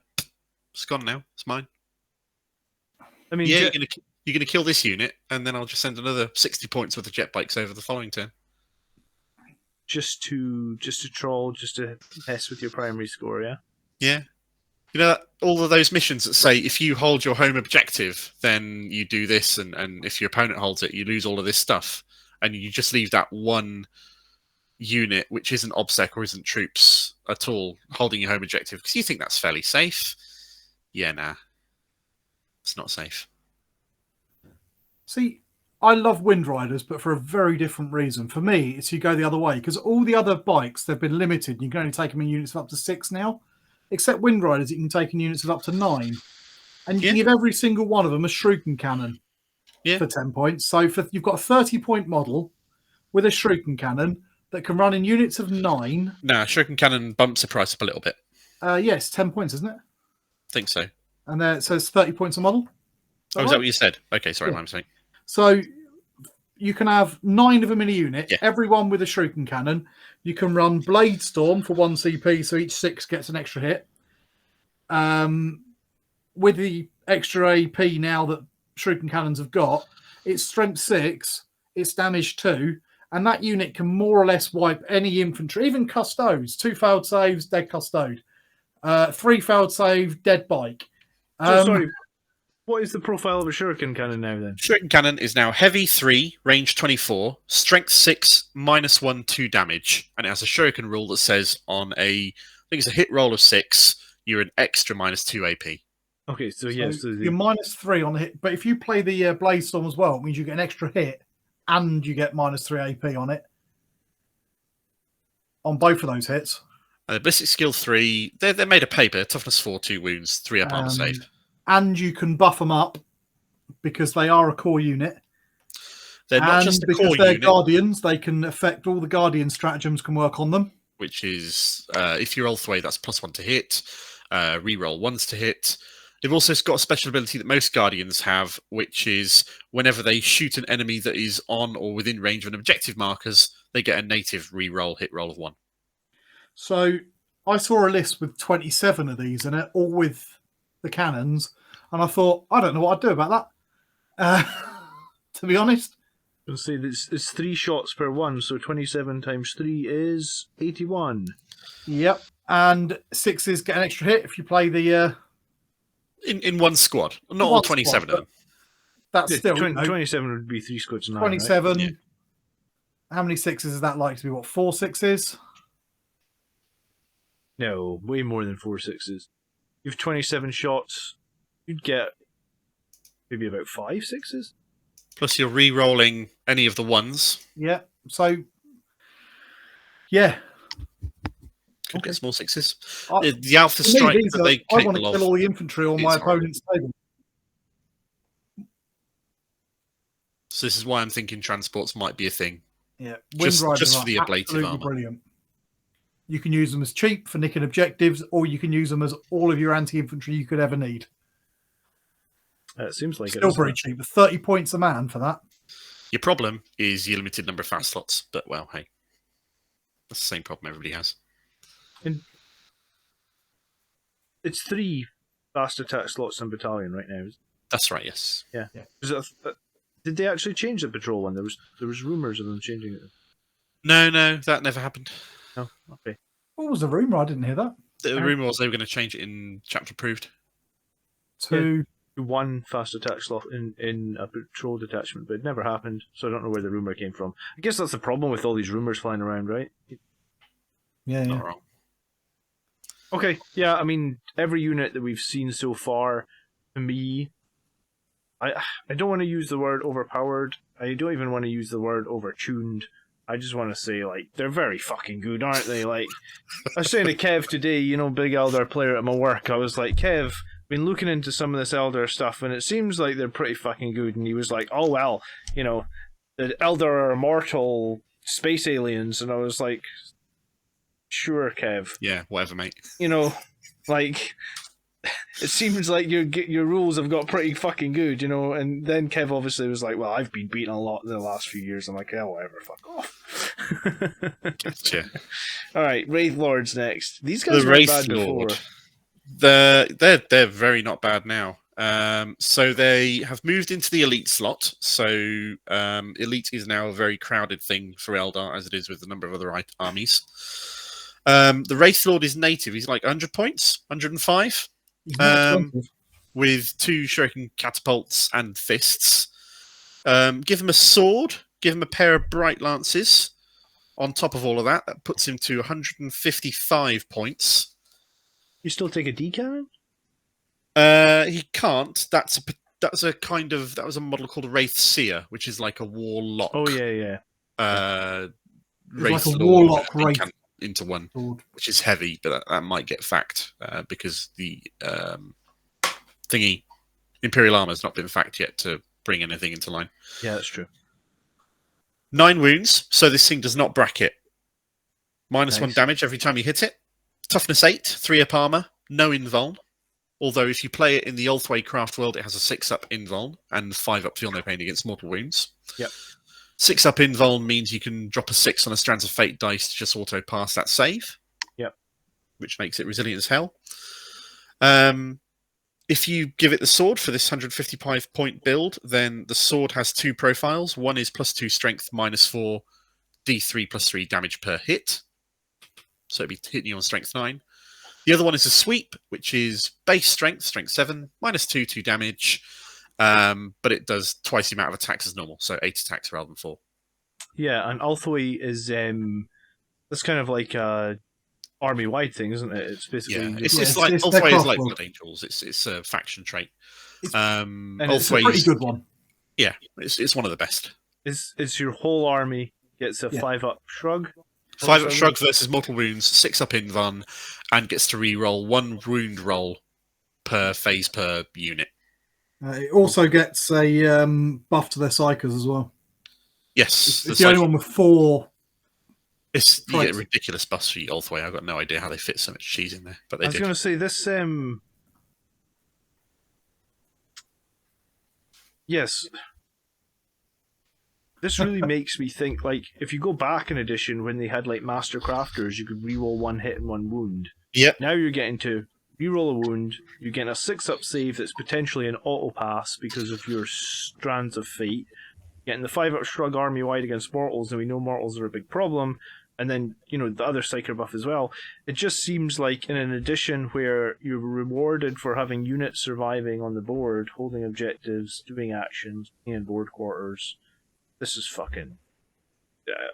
it's gone now. It's mine. I mean, Yeah, you're gonna kill this unit, and then I'll just send another 60 points worth of jet bikes over the following turn. just to troll, just to mess with your primary score, yeah? Yeah. You know, all of those missions that say if you hold your home objective, then you do this, and if your opponent holds it, you lose all of this stuff. And you just leave that one unit, which isn't OBSEC or isn't troops at all, holding your home objective, because you think that's fairly safe. Yeah, nah. It's not safe. See, I love Wind Riders, but for a very different reason. For me, it's you go the other way, because all the other bikes, they've been limited. You can only take them in units of up to 6 now. Except Wind Riders, you can take in units of up to 9. And you can give every single one of them a Shuriken Cannon for 10 points. So you've got a 30-point model with a Shuriken Cannon that can run in units of 9. Nah, Shuriken Cannon bumps the price up a little bit. Yes, 10 points, isn't it? I think so. And so it's 30 points a model. Is that what you said? Okay, sorry, my mistake. So you can have 9 of them in a unit, everyone with a Shuriken Cannon. You can run Blade Storm for 1 CP, so each 6 gets an extra hit. With the extra AP now that Shuriken Cannons have got, it's strength 6, it's damage 2, and that unit can more or less wipe any infantry, even custodes. 2 failed saves, dead custode. 3 failed save, dead bike. Sorry, what is the profile of a Shuriken Cannon now then? Shuriken Cannon is now heavy 3, range 24, strength 6, -1, 2 damage. And it has a Shuriken rule that says on I think it's a hit roll of 6, you're an extra -2 AP. Okay, so yes. So you're -3 on the hit, but if you play the Blade Storm as well, it means you get an extra hit and you get -3 AP on it. On both of those hits. Ballistic skill 3, they're made of paper, toughness 4, 2 wounds, 3 up armor save. And you can buff them up because they are a core unit. They're not just a core because they're unit. Guardians, they can affect all the Guardian stratagems can work on them. Which is, if you roll Thway, that's +1 to hit. Reroll 1s to hit. They've also got a special ability that most Guardians have, which is whenever they shoot an enemy that is on or within range of an objective markers, they get a native reroll hit roll of 1. So I saw a list with 27 of these in it, all with the cannons, and I thought, I don't know what I'd do about that. To be honest. I'll say it's 3 shots per one, so 27 times 3 is 81. Yep. And 6s get an extra hit if you play the... In one squad. Not all 27 of them. That's still... 27 would be 3 squads and 9, 27. Right? Yeah. How many 6s is that like to be? What, 4 6s? No, way more than 4 6s. You have 27 shots, you'd get maybe about 5 6s. Plus, you're re-rolling any of the ones. Yeah. So, yeah. Could get small 6s. I- The Alpha For me, Strike these that are- they I want to capable kill of. all the infantry on my It's horrible. opponent's table. So this is why I'm thinking transports might be a thing. Yeah, Just- Wind Riders just for are the ablative absolutely armor. brilliant. You can use them as cheap for nicking objectives, or you can use them as all of your anti-infantry you could ever need. It seems like Still it. pretty cheap. 30 points a man for that. Your problem is your limited number of fast slots. But, well, hey. That's the same problem everybody has. It's 3 fast attack slots in battalion right now. That's right, yes. Yeah. Is it did they actually change the patrol one? There was rumours of them changing it. No, that never happened. No, okay. What was the rumour? I didn't hear that. The rumour was they were going to change it in chapter approved. To 1 fast attack slot in a patrol detachment, but it never happened, so I don't know where the rumour came from. I guess that's the problem with all these rumours flying around, right? yeah. Not wrong. Okay, yeah, I mean, every unit that we've seen so far, to me, I don't want to use the word overpowered. I don't even want to use the word overtuned. I just want to say, like, they're very fucking good, aren't they? Like, I was saying to Kev today, big Eldar player at my work, I was like, Kev, been looking into some of this Eldar stuff, and it seems like they're pretty fucking good. And he was like, oh, well, the Eldar are immortal space aliens. And I was like, sure, Kev. Yeah, whatever, mate. Like, it seems like your rules have got pretty fucking good, and then Kev obviously was like, well, I've been beaten a lot in the last few years. I'm like, yeah, whatever, fuck off. Gotcha. Alright, Wraith Lords next. These guys The were Wraith bad Lord. before. They're very not bad now. So they have moved into the elite slot. So elite is now a very crowded thing for Eldar, as it is with a number of other armies. The Wraith Lord is native. He's like 100 points, 105, He's not expensive. with 2 shuriken catapults and fists. Give him a sword. Give him a pair of bright lances. On top of all of that, that puts him to 155 points. You still take a D cannon? He can't. That was a model called a Wraith Seer, which is like a warlock. Oh yeah. Wraith like a Lord warlock wraith into one, sword. which is heavy, but that might get fact because the thingy Imperial armor has not been fact yet to bring anything into line. Yeah, that's true. 9 wounds, so this thing does not bracket. -1 Nice. damage every time you hit it. Toughness 8, 3 up armor, no invuln. Although if you play it in the Ulthway Craftworld, it has a 6 up invuln and 5 up feel no pain against mortal wounds. Yep. 6 up invuln means you can drop a 6 on a Strands of Fate dice to just auto pass that save. Yep. Which makes it resilient as hell. If you give it the sword for this 155 point build, then the sword has 2 profiles. One is +2 strength, -4 D3 +3 damage per hit. So it'd be hitting you on strength 9. The other one is a sweep, which is base strength 7, -2, 2 damage. But it does twice the amount of attacks as normal, so 8 attacks rather than 4. Yeah, and Althway is that's kind of like a army-wide thing, isn't it? It's basically Yeah, it's it's like their Ulthway is like Craftworld. Blood Angels. It's a faction trait. It's- and it's It's a pretty Ulthway's, good one. yeah, it's one of the best. it's your whole army gets a Yeah. 5-up shrug. 5 up shrug versus mortal wounds, 6 up invuln, and gets to re-roll 1 wound roll per phase per unit. It also gets a buff to their psychers as well. Yes, It's the only one with 4. you get Right. ridiculous buffs for your Ulthway. I've got no idea how they fit so much cheese in there, but I they was did. going to say this. Yes, this really makes me think. Like, if you go back in edition when they had like Master Crafters, you could reroll 1 hit and 1 wound. Yep. Now you're getting to reroll a wound. You're getting a 6-up save that's potentially an auto pass because of your Strands of Fate. Getting the 5-up shrug army wide against mortals, and we know mortals are a big problem. And then, the other psyker buff as well. It just seems like in an edition where you're rewarded for having units surviving on the board, holding objectives, doing actions, being in board quarters. This is fucking...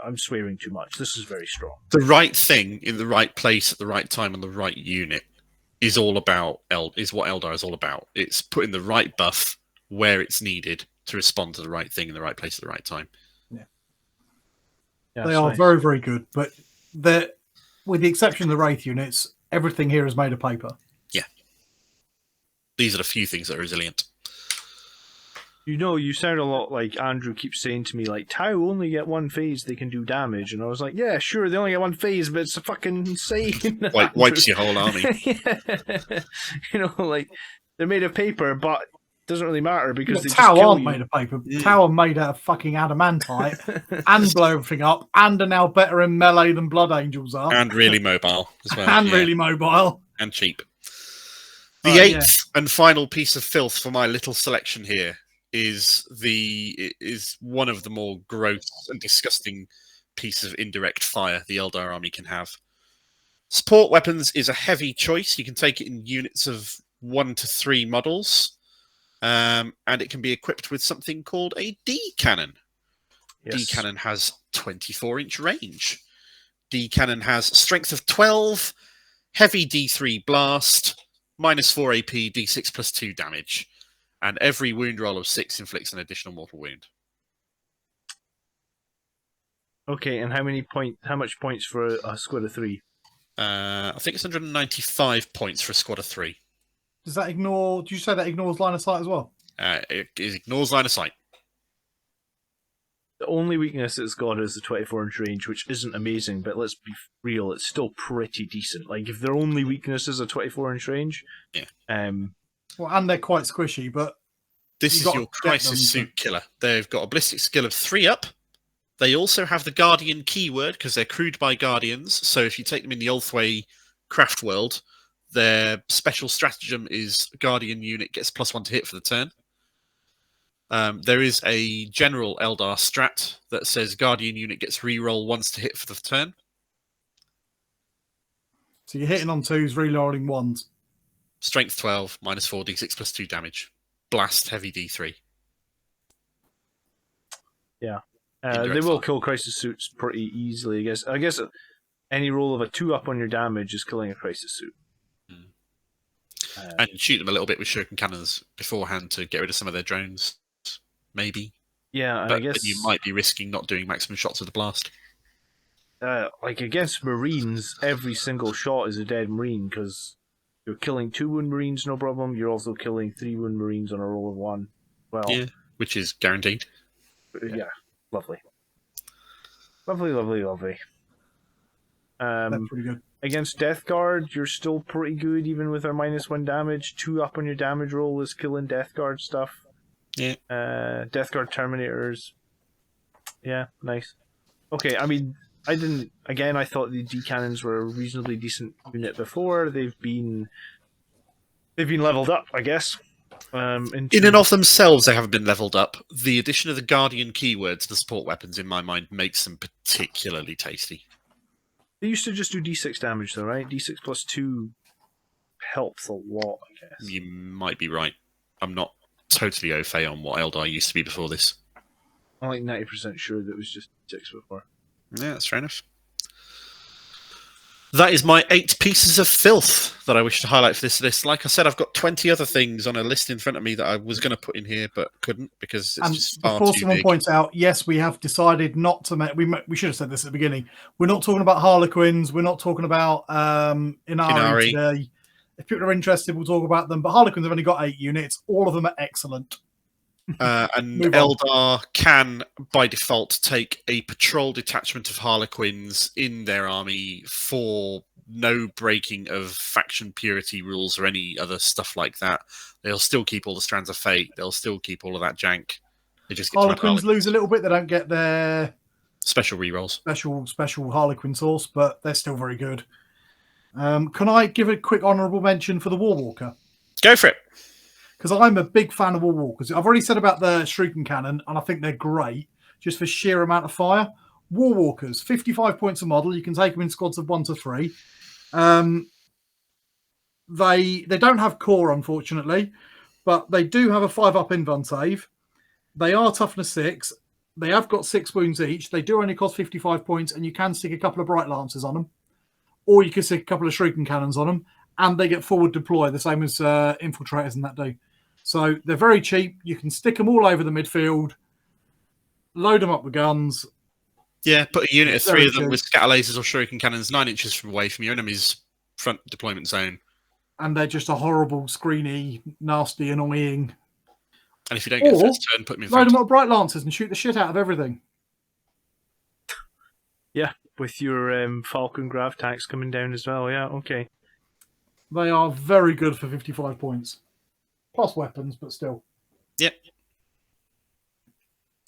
I'm swearing too much. This is very strong. The right thing in the right place at the right time on the right unit is all about is what Eldar is all about. It's putting the right buff where it's needed to respond to the right thing in the right place at the right time. Yeah, They it's are nice. very, very good. But with the exception of the Wraith units, everything here is made of paper. These are the few things that are resilient. You know, you sound a lot like Andrew keeps saying to me, like, Tau only get one phase, they can do damage. And I was like, yeah, sure, they only get one phase, but it's a fucking insane. Wipes your whole army. You know, like, they're made of paper, but it doesn't really matter because they just Tau kill aren't you. made of paper. Tau are made out of fucking adamantite and blow everything up and are now better in melee than Blood Angels are. And really mobile as well. And really mobile. And cheap. The eighth and final piece of filth for my little selection here is one of the more gross and disgusting pieces of indirect fire the Eldar army can have. Support weapons is a heavy choice. You can take it in units of 1 to 3 models, and it can be equipped with something called a D cannon. Yes. D cannon has 24-inch range. D cannon has strength of 12, heavy D3 blast, -4 AP, D6 plus 2 damage, and every wound roll of 6 inflicts an additional mortal wound. Okay, and how much points for a squad of 3? I think it's 195 points for a squad of 3. Does that ignore? Do you say that ignores line of sight as well? It ignores line of sight. The only weakness it's got is the 24-inch range, which isn't amazing, but let's be real, it's still pretty decent. Like, if their only weakness is a 24-inch range... Yeah. Well, and they're quite squishy, but This is your crisis suit killer. They've got a ballistic skill of 3 up. They also have the Guardian keyword, because they're crewed by Guardians, so if you take them in the Ulthway Craftworld, their special stratagem is Guardian unit gets +1 to hit for the turn. There is a general Eldar strat that says Guardian unit gets reroll once to hit for the turn. So you're hitting on 2s, rerolling 1s. Strength 12, -4, D6 plus 2 damage. Blast, heavy D3. Yeah. They will kill crisis suits pretty easily, I guess. I guess any roll of a 2-up on your damage is killing a crisis suit. And shoot them a little bit with shuriken cannons beforehand to get rid of some of their drones, maybe. Yeah, and but I guess you might be risking not doing maximum shots of the blast. Like against Marines, every single shot is a dead Marine because you're killing 2 wound Marines, no problem. You're also killing 3 wound Marines on a roll of 1. Well, yeah, which is guaranteed. Yeah, lovely. Lovely. That's pretty good. Against Death Guard, you're still pretty good, even with our -1 damage. 2 up on your damage roll is killing Death Guard stuff. Yeah. Death Guard Terminators. Yeah, nice. Okay, I mean, I thought the D cannons were a reasonably decent unit before. They've been leveled up, I guess. In and of themselves, they haven't been leveled up. The addition of the Guardian keyword to the support weapons, in my mind, makes them particularly tasty. They used to just do D6 damage, though, right? D6 plus 2 helps a lot, I guess. You might be right. I'm not totally au fait on what Eldar used to be before this. I'm like 90% sure that it was just D6 before. Yeah, that's fair enough. That is my 8 pieces of filth that I wish to highlight for this list. Like I said, I've got 20 other things on a list in front of me that I was going to put in here, but couldn't because it's just far before too someone big. points out, yes, we have decided not to make. We should have said this at the beginning. We're not talking about Harlequins. We're not talking about Inari today. If people are interested, we'll talk about them. But Harlequins have only got 8 units. All of them are excellent. And Eldar can, by default, take a patrol detachment of Harlequins in their army for no breaking of faction purity rules or any other stuff like that. They'll still keep all the strands of fate. They'll still keep all of that jank. They just get Harlequins lose a little bit. They don't get their special rerolls. Special Harlequin source, but they're still very good. Can I give a quick honourable mention for the Warwalker? Go for it. Because I'm a big fan of Warwalkers. I've already said about the Shuriken Cannon, and I think they're great, just for sheer amount of fire. Warwalkers, 55 points a model. You can take them in squads of 1 to 3. They don't have core, unfortunately, but they do have a 5-up invuln save. They are toughness 6. They have got 6 wounds each. They do only cost 55 points, and you can stick a couple of Bright Lancers on them. Or you can stick a couple of Shuriken Cannons on them, and they get forward deploy, the same as infiltrators and that do. So they're very cheap. You can stick them all over the midfield, load them up with guns. Yeah, put a unit of Very 3 of them cheap. with scatter lasers or shuriken cannons 9 inches away from your enemy's front deployment zone. And they're just a horrible, screeny, nasty, annoying. And if you don't get Or first turn, put them in load front. them up with bright lancers and shoot the shit out of everything. Yeah, with your Falcon Grav tanks coming down as well. Yeah, okay. They are very good for 55 points. Plus weapons, but still. Yep.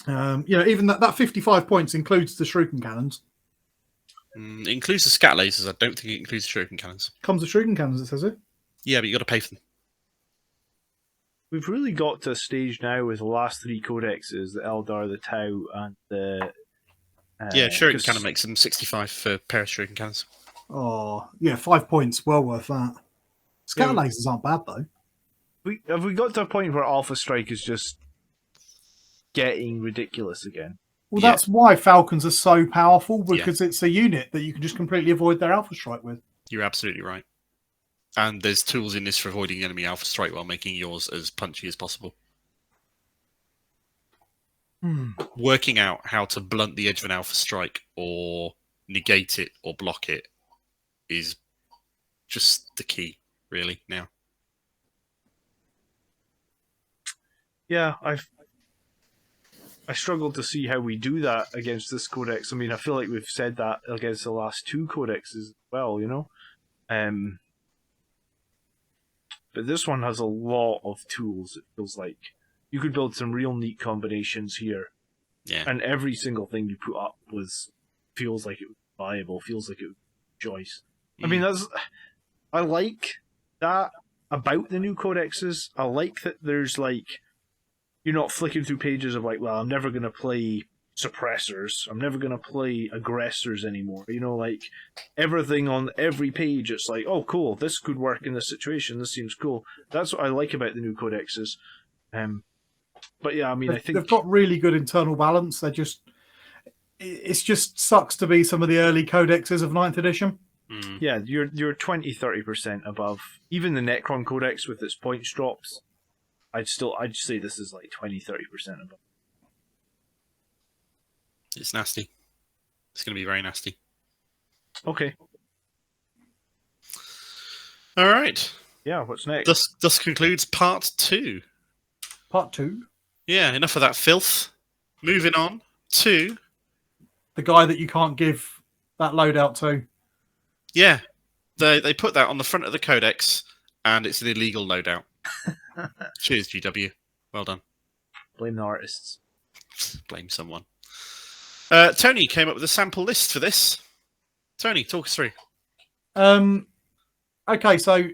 Even that 55 points includes the shuriken cannons. It includes the scatter lasers. I don't think it includes the shuriken cannons. Comes with shuriken cannons, it says it. Yeah, but you got to pay for them. We've really got to a stage now with the last 3 codexes, the Eldar, the Tau, and the... Yeah, shuriken cannon makes them 65 for a pair of shuriken cannons. Oh, yeah, 5 points. Well worth that. Scatter lasers aren't bad, though. Have we got to a point where Alpha Strike is just getting ridiculous again? Well, Yeah. that's why Falcons are so powerful, because it's a unit that you can just completely avoid their Alpha Strike with. You're absolutely right. And there's tools in this for avoiding enemy alpha strike while making yours as punchy as possible. Working out how to blunt the edge of an alpha strike or negate it or block it is just the key, really, now. Yeah, I struggled to see how we do that against this codex. I mean, I feel like we've said that against the last 2 codexes as well, you know? But this one has a lot of tools, it feels like. You could build some real neat combinations here. Yeah. And every single thing you put up feels like it was viable, feels like it was a choice. I mean, I like that about the new codexes. I like that there's like, you're not flicking through pages of like, well, I'm never going to play suppressors. I'm never going to play aggressors anymore. You know, like everything on every page, it's like, oh, cool, this could work in this situation. This seems cool. That's what I like about the new codexes. But yeah, I mean, I think they've got really good internal balance. It just sucks to be some of the early codexes of 9th edition. Yeah, you're 20-30% above even the Necron Codex with its points drops. I'd say this is like 20-30% above. It's nasty. It's going to be very nasty. Okay. All right. Yeah, what's next? Thus concludes part 2. Part 2. Yeah, enough of that filth. Moving on to... The guy that you can't give that loadout to. Yeah, they put that on the front of the codex, and it's an illegal loadout. Cheers, GW. Well done. Blame the artists. Blame someone. Tony came up with a sample list for this. Tony, talk us through. Okay, so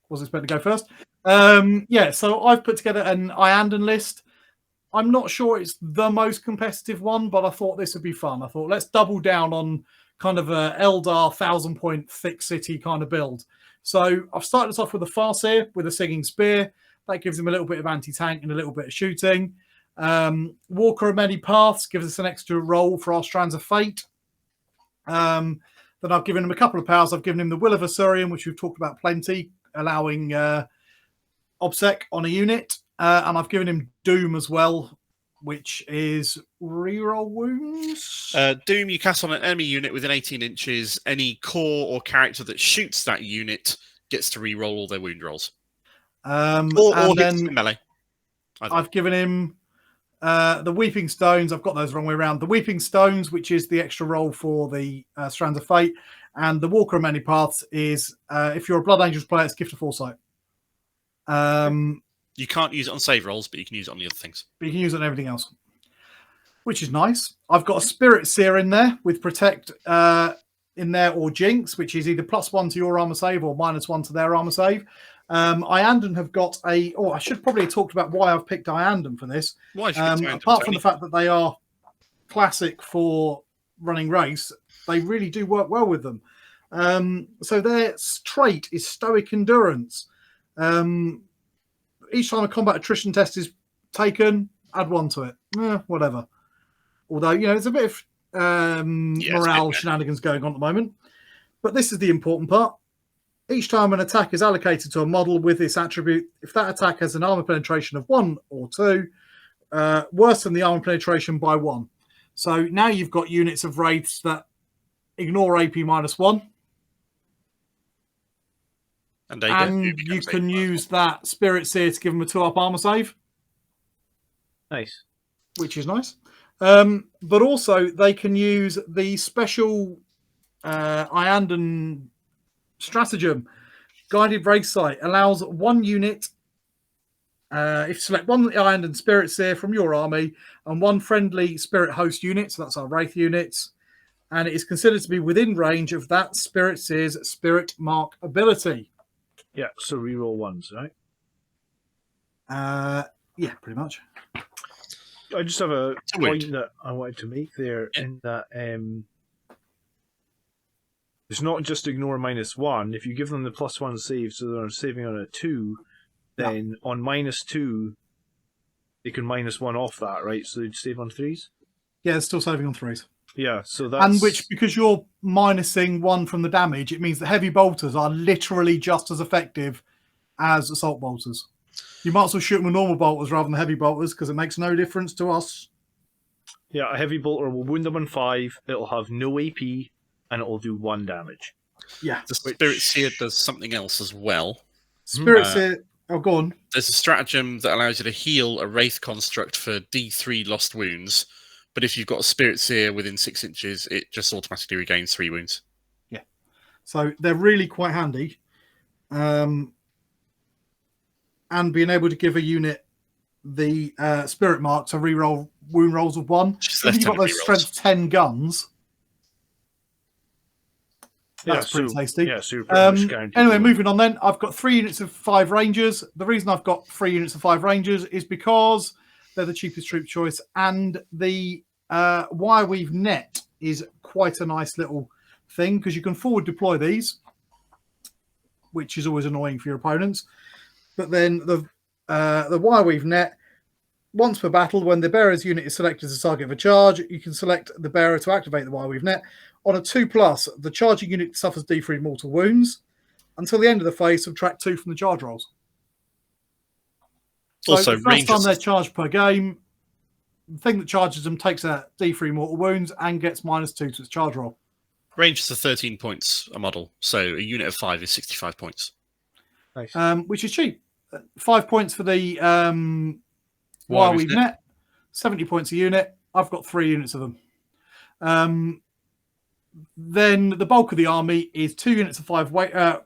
was this meant to go first? So I've put together an Iandan list. I'm not sure it's the most competitive one, but I thought this would be fun. I thought let's double down on kind of a Eldar 1,000-point thick city kind of build. So I've started us off with a Farseer with a Singing Spear. That gives him a little bit of anti-tank and a little bit of shooting. Walker of Many Paths gives us an extra roll for our Strands of Fate. Then I've given him a couple of powers. I've given him the Will of Asurian, which we've talked about plenty, allowing OBSEC on a unit. And I've given him Doom as well, which is reroll wounds. Doom, you cast on an enemy unit within 18 inches. Any core or character that shoots that unit gets to reroll all their wound rolls. Or hits with melee. I've given him the Weeping Stones. I've got those the wrong way around. The Weeping Stones, which is the extra roll for the Strands of Fate. And the Walker of Many Paths is, if you're a Blood Angels player, it's Gift of Foresight. You can't use it on save rolls, but you can use it on the other things. But you can use it on everything else, which is nice. I've got a Spirit Seer in there with Protect in there, or Jinx, which is either +1 to your armor save or -1 to their armor save. Iandan have got I should probably have talked about why I've picked Iandan for this. Why should you apart from the fact that they are classic for running race, they really do work well with them. So their trait is Stoic Endurance. Each time a combat attrition test is taken, add 1 to it. Whatever. Although, there's a bit of morale shenanigans going on at the moment. But this is the important part. Each time an attack is allocated to a model with this attribute, if that attack has an armor penetration of 1 or 2, worse than the armor penetration by 1. So now you've got units of wraiths that ignore AP -1. And you can use that Spirit Seer to give them a 2-up armor save. Nice. Which is nice. But also, they can use the special Iandan stratagem. Guided Wraith Sight allows one unit, if you select one Iandan Spirit Seer from your army and one friendly Spirit Host unit, so that's our Wraith units, and it is considered to be within range of that Spirit Seer's Spirit Mark ability. Yeah, so reroll ones, right? Yeah, pretty much. I just have a point that I wanted to make there in that it's not just ignore -1. If you give them the +1 save, so they're saving on a 2, then on -2, they can -1 off that, right? So they'd save on 3s? Yeah, it's still saving on 3s. Yeah, so that's... And which, because you're minusing 1 from the damage, it means that heavy bolters are literally just as effective as assault bolters. You might as well shoot them with normal bolters rather than heavy bolters because it makes no difference to us. Yeah, a heavy bolter will wound them on 5, it'll have no AP, and it'll do 1 damage. Yeah. The Spirit Seer does something else as well. Spirit Seer... Oh, go on. There's a stratagem that allows you to heal a Wraith construct for D3 lost wounds, but if you've got a Spirit Seer within 6 inches, it just automatically regains 3 wounds. Yeah. So they're really quite handy. And being able to give a unit the Spirit Mark to reroll wound rolls of 1. If you've got those strength 10 guns, that's pretty tasty. Yeah, so you're pretty much guaranteed. Anyway, moving on then. I've got 3 units of 5 Rangers. The reason I've got 3 units of 5 Rangers is because they're the cheapest troop choice, and the Wireweave Net is quite a nice little thing because you can forward deploy these, which is always annoying for your opponents. But then the Wireweave Net, once per battle, when the bearer's unit is selected as a target of a charge, you can select the bearer to activate the Wireweave Net. On a 2+, the charging unit suffers D3 mortal wounds. Until the end of the phase, subtract 2 from the charge rolls. So Also, the first time they're charged per game, the thing that charges them takes out D3 mortal wounds and gets -2 to its charge roll. Range are 13 points a model, so a unit of 5 is 65 points. Nice. Which is cheap. 5 points for the Wireweave Net, 70 points a unit. I've got 3 units of them. Then the bulk of the army is 2 units of 5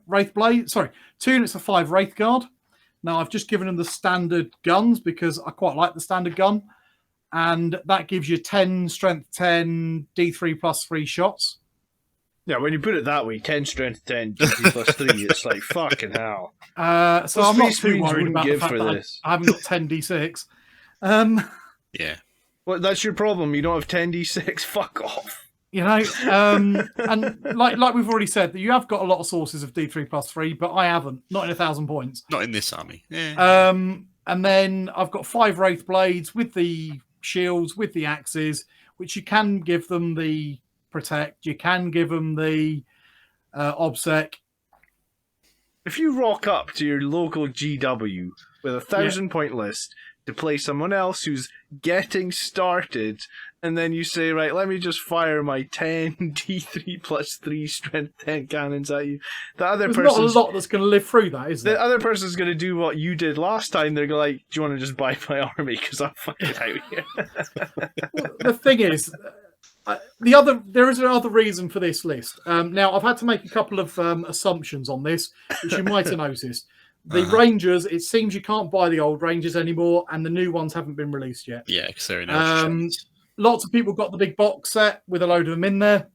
Wraith Blade. Sorry, 2 units of 5 Wraith Guard. Now I've just given them the standard guns because I quite like the standard gun, and that gives you 10 strength 10 D3 +3 shots. Yeah, when you put it that way, 10 strength 10 D3 +3, it's like fucking hell. So I'm not too worried about the give fact for that this. I haven't got 10 D6. Yeah. Well, that's your problem. You don't have 10 D6. Fuck off. You know, and like we've already said, that you have got a lot of sources of D3 +3, but I haven't. Not in 1,000 points. Not in this army. Yeah. And then I've got 5 Wraith Blades with the shields, with the axes, which you can give them the protect. You can give them the obsec. If you rock up to your local GW with a 1,000-point list to play someone else who's getting started, and then you say, right, let me just fire my 10 D3 +3 strength 10 cannons at you. The other There's not a lot that's going to live through that, is there? The other person's going to do what you did last time. They're going to do you want to just buy my army? Because I'm fucking out here. Well, the thing is, there is another reason for this list. Now, I've had to make a couple of assumptions on this, which you might have noticed. The Rangers, it seems you can't buy the old Rangers anymore, and the new ones haven't been released yet. Yeah, because they're in Lots of people got the big box set with a load of them in there.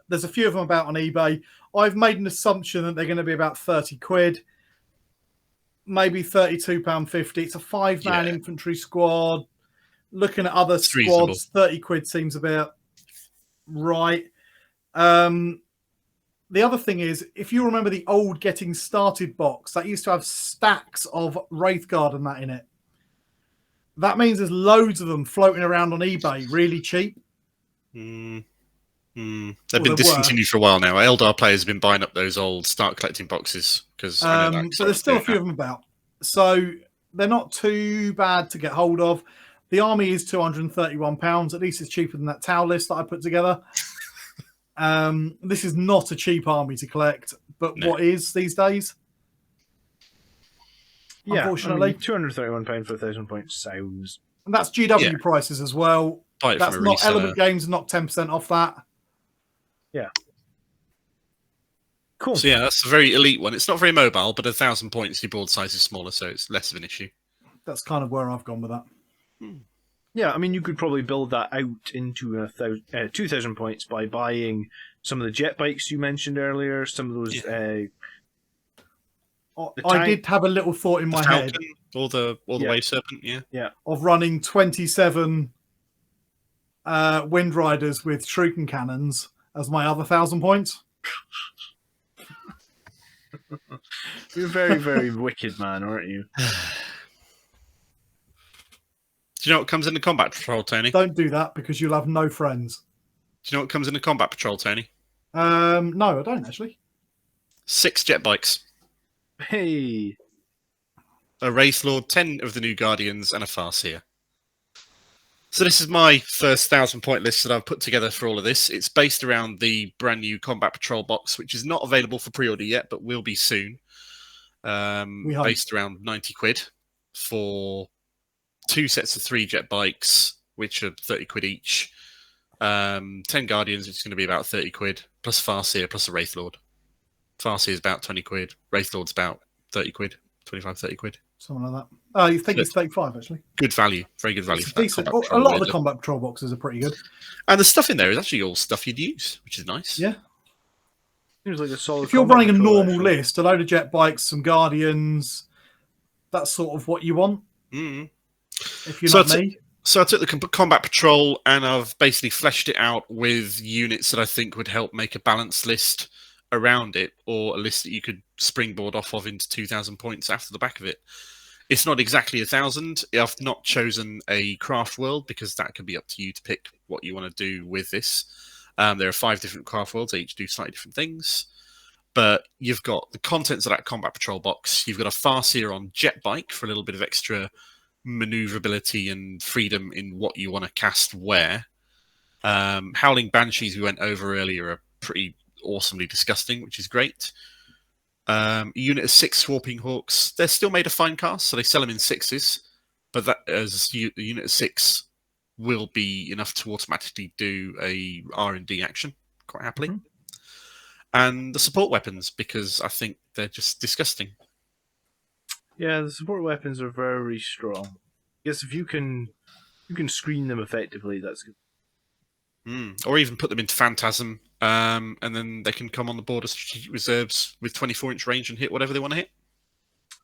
There's a few of them about on eBay. I've made an assumption that they're going to be about 30 quid, maybe £32.50. It's a 5-man infantry squad. Looking at other squads, reasonable. 30 quid seems about right. The other thing is, if you remember the old Getting Started box, that used to have stacks of Wraith Guard and that in it. That means there's loads of them floating around on eBay, really cheap. They've Well, been there discontinued for a while now. Eldar players have been buying up those old start collecting boxes because So there's still a few of them about. So they're not too bad to get hold of. The army is £231. At least it's cheaper than that towel list that I put together. This is not a cheap army to collect, but No. what is these days? Yeah, Unfortunately. £231 for 1,000 points sounds. And that's GW Yeah. prices as well. Buy it That's from a not reseller. Element Games, not 10% off that. Cool. So yeah, that's a very elite one. It's not very mobile, but 1,000 points, your board size is smaller, so it's less of an issue. That's kind of where I've gone with that. Yeah, I mean, you could probably build that out into 2,000 points by buying some of the jet bikes you mentioned earlier, some of those. The I tank- did have a little thought in my head Falcon or the Yeah. Wave Serpent, yeah. of running 27 Wind Riders with Shuriken Cannons as my other 1,000 points. You're a very, very wicked man, aren't you? Do you know what comes in the Combat Patrol, Tony? Don't do that because you'll have no friends. Do you know what comes in the Combat Patrol, Tony? No, I don't actually. 6 jet bikes, Hey, a Wraith Lord, 10 of the new Guardians, and a Farseer. So this is my first 1,000 point list that I've put together for all of this. It's based around the brand new Combat Patrol box, which is not available for pre-order yet, but will be soon. hope. Based around 90 quid for 2 sets of 3 jet bikes, which are 30 quid each. 10 Guardians, which is going to be about 30 quid, plus Farseer, plus a Wraith Lord. Farseer is about 20 quid. Wraith Lord's about 30 quid, 25, 30 quid. Something like that. You think it's 35 actually? Good value, very good value. It's For that decent. Combat A Patrol lot of the weirdly. Combat Patrol boxes are pretty good. And the stuff in there is actually all stuff you'd use, which is nice. Yeah. seems like a solid. If you're combat running a patrol, normal actually. list, a load of jet bikes, some Guardians, that's sort of what you want. Mm. If you're So not me. So I took the Combat Patrol and I've basically fleshed it out with units that I think would help make a balanced list around it, or a list that you could springboard off of into 2,000 points after the back of it. It's not exactly 1,000. I've not chosen a Craftworld because that can be up to you to pick what you want to do with this. There are 5 different Craftworlds. They each do slightly different things. But you've got the contents of that Combat Patrol box. You've got a Farseer on jet bike for a little bit of extra maneuverability and freedom in what you want to cast where. Howling Banshees we went over earlier are pretty awesomely disgusting, which is great. A unit of 6 Swarping Hawks. They're still made of fine cast, so they sell them in 6s. But that as a unit of 6 will be enough to automatically do a R&D action quite happily. Mhm. And the support weapons, because I think they're just disgusting. Yeah, the support weapons are very strong. I guess if you can screen them effectively, that's good. Or even put them into Phantasm, and then they can come on the board as strategic reserves with 24-inch range and hit whatever they want to hit.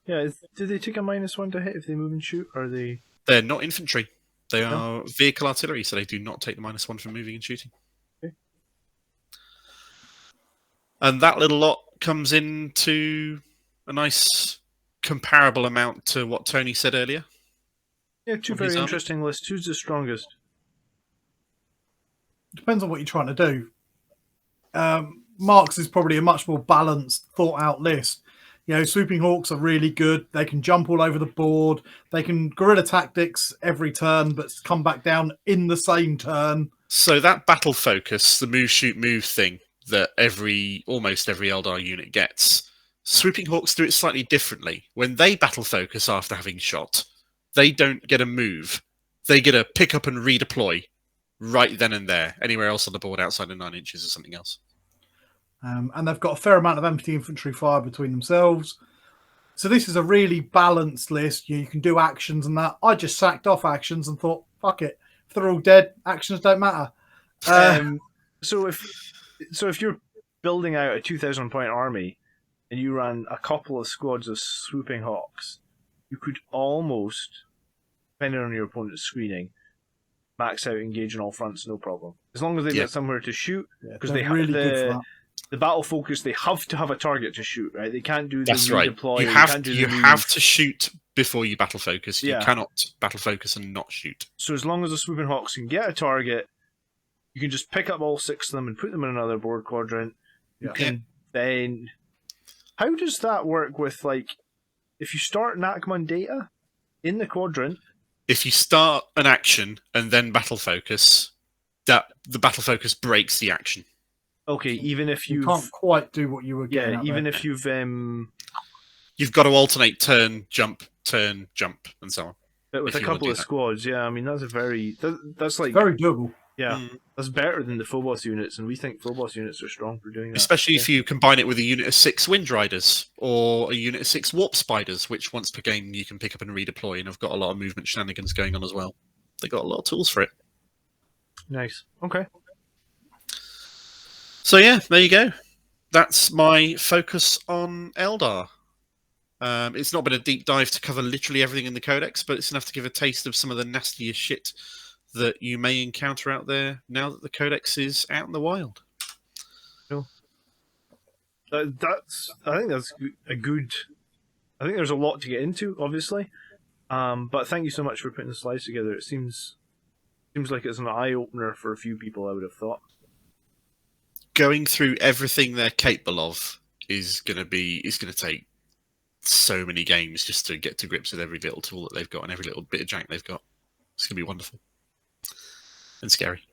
Yeah, do they take a -1 to hit if they move and shoot? Or are they? They're not infantry. They No. are vehicle artillery, so they do not take the -1 from moving and shooting. Okay. And that little lot comes into a nice comparable amount to what Tony said earlier. Yeah, two Of his very army? interesting lists. Who's the strongest? Depends on what you're trying to do. Mark's is probably a much more balanced, thought out list. You know, Swooping Hawks are really good. They can jump all over the board. They can guerrilla tactics every turn, but come back down in the same turn. So that battle focus, the move, shoot, move thing that almost every Eldar unit gets, Swooping Hawks do it slightly differently. When they battle focus after having shot, they don't get a move. They get a pick up and redeploy right then and there. Anywhere else on the board outside of 9 inches or something else. And they've got a fair amount of empty infantry fire between themselves. So this is a really balanced list. You can do actions and that. I just sacked off actions and thought, fuck it. If they're all dead, actions don't matter. So if you're building out a 2,000 point army and you ran a couple of squads of Swooping Hawks, you could almost, depending on your opponent's screening, max out engage on all fronts, no problem. As long as they've Yeah. got somewhere to shoot, because they're they have really good for that. the battle focus, they have to have a target to shoot, right? They can't do the That's right. redeploy. You they have can't do the you move. have to shoot before you battle focus. You Yeah. cannot battle focus and not shoot. So as long as the Swooping Hawks can get a target, You can just pick up all 6 of them and put them in another board quadrant. You can then... How does that work with, like, if you start Nachman data in the quadrant... If you start an action and then battle focus, the battle focus breaks the action. Okay, even if you can't quite do what you were getting at even there. if you've got to alternate turn, jump, and so on. But with a couple of squads, I mean that's like very doable. Yeah, that's better than the Phobos units, and we think Phobos units are strong for doing that. Especially if you combine it with a unit of 6 Wind Riders or a unit of 6 Warp Spiders, which once per game you can pick up and redeploy, and have got a lot of movement shenanigans going on as well. They got a lot of tools for it. Nice. Okay. So yeah, there you go. That's my focus on Eldar. It's not been a deep dive to cover literally everything in the Codex, but it's enough to give a taste of some of the nastiest shit that you may encounter out there now that the Codex is out in the wild. Cool. I think that's a good... I think there's a lot to get into, obviously. But thank you so much for putting the slides together. It seems like it's an eye-opener for a few people, I would have thought. Going through everything they're capable of is going to take so many games just to get to grips with every little tool that they've got and every little bit of jank they've got. It's going to be wonderful. And scary.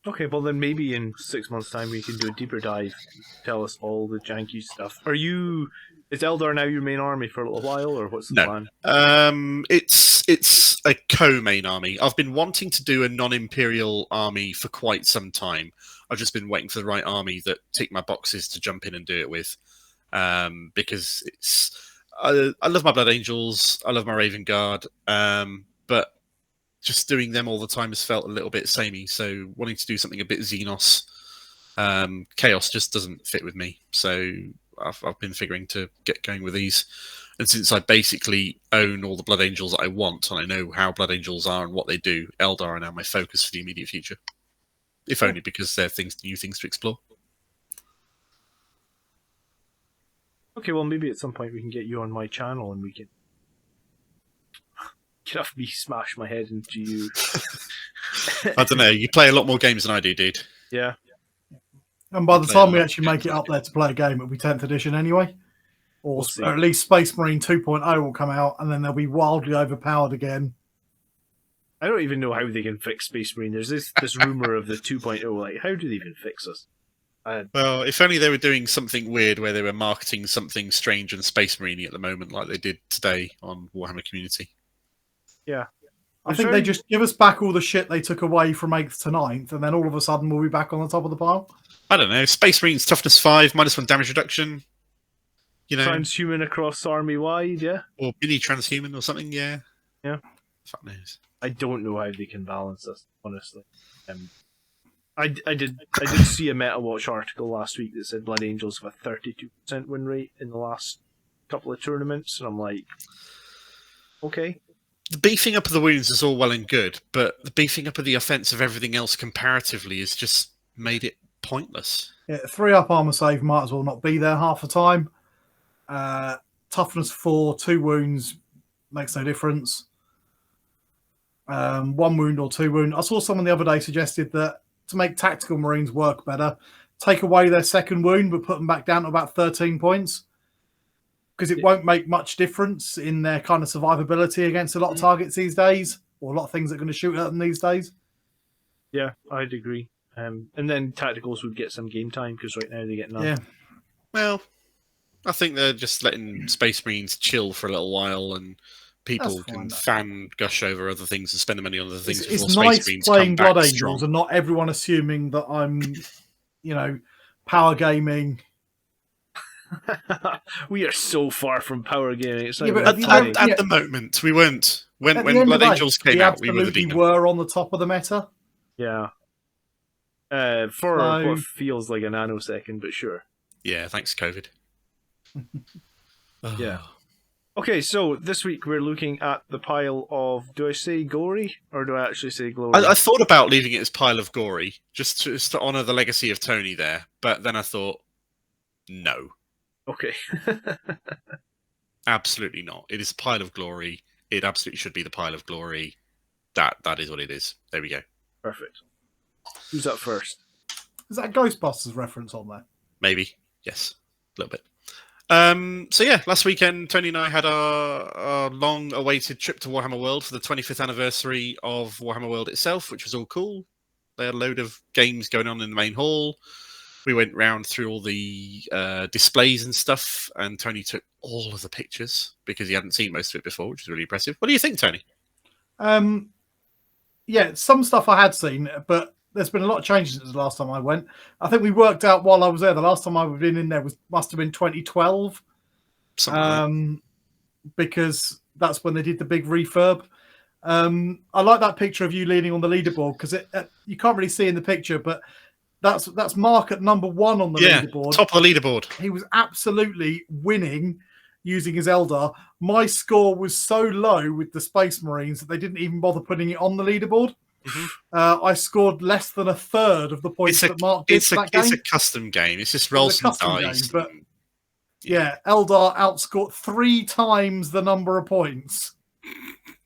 Okay, well then maybe in 6 months' time we can do a deeper dive. Tell us all the janky stuff. Is Eldar now your main army for a little while, or what's the plan? It's a co-main army. I've been wanting to do a non-imperial army for quite some time. I've just been waiting for the right army that tick my boxes to jump in and do it with. Because I love my Blood Angels, I love my Raven Guard, but just doing them all the time has felt a little bit samey. So wanting to do something a bit Xenos, Chaos just doesn't fit with me. So I've been figuring to get going with these. And since I basically own all the Blood Angels that I want, and I know how Blood Angels are and what they do, Eldar are now my focus for the immediate future. If only because they're new things to explore. Okay, well maybe at some point we can get you on my channel and we can have me smash my head into you. I don't know. You play a lot more games than I do, dude. Yeah. And by the time we actually make it up there to play a game, it'll be 10th edition anyway. Or at least Space Marine 2.0 will come out, and then they'll be wildly overpowered again. I don't even know how they can fix Space Marine. There's this rumor of the 2.0. Like, how do they even fix us? Well, if only they were doing something weird where they were marketing something strange and Space Marine at the moment, like they did today on Warhammer Community. Yeah. I think they just give us back all the shit they took away from 8th to 9th, and then all of a sudden we'll be back on the top of the pile. I don't know. Space Marine's toughness 5, -1 damage reduction. You know, transhuman across army wide, yeah. Or mini transhuman or something, yeah. Yeah. Fuck knows. I don't know how they can balance this, honestly. I did see a MetaWatch article last week that said Blood Angels have a 32% win rate in the last couple of tournaments, and I'm like, okay. The beefing up of the wounds is all well and good, but the beefing up of the offense of everything else comparatively has just made it pointless. Yeah, 3-up armor save might as well not be there half the time. Toughness 4, 2 wounds makes no difference. 1 wound or 2 wound. I saw someone the other day suggested that to make tactical Marines work better, take away their 2nd wound but put them back down to about 13 points. Because it won't make much difference in their kind of survivability against a lot of targets these days, or a lot of things that are going to shoot at them these days. Yeah, I'd agree. And then tacticals would get some game time, because right now they get none. Yeah. Well, I think they're just letting Space Marines chill for a little while, and people can fan gush over other things and spend the money on other things. It's nice playing Blood Angels and not everyone assuming that I'm, power gaming. We are so far from power gaming. It's at the moment, we weren't. When Blood Angels came out, we were on the top of the meta. Yeah. For what feels like a nanosecond, but sure. Yeah, thanks, COVID. Yeah. Okay, so this week we're looking at the pile of, do I say gory, or do I actually say glory? I thought about leaving it as pile of gory, just to honour the legacy of Tony there, but then I thought, no. Okay. Absolutely not. It is a pile of glory. It absolutely should be the pile of glory. That is what it is. There we go. Perfect. Who's up first? Is that a Ghostbusters reference on there? Maybe. Yes. A little bit. So yeah, last weekend, Tony and I had our long-awaited trip to Warhammer World for the 25th anniversary of Warhammer World itself, which was all cool. They had a load of games going on in the main hall. We went round through all the displays and stuff, and Tony took all of the pictures because he hadn't seen most of it before, which is really impressive. What do you think, Tony? Yeah, some stuff I had seen, but there's been a lot of changes since the last time I went. I think we worked out while I was there. The last time I've been in there must have been 2012, because that's when they did the big refurb. I like that picture of you leaning on the leaderboard because you can't really see in the picture, but that's Mark at number 1 on the leaderboard. Top of the leaderboard. He was absolutely winning using his Eldar. My score was so low with the Space Marines that they didn't even bother putting it on the leaderboard. Mm-hmm. I scored less than a third of the points that Mark did for that game. It's a custom game. It's just rolls and dice. But yeah, Eldar outscored 3 times the number of points.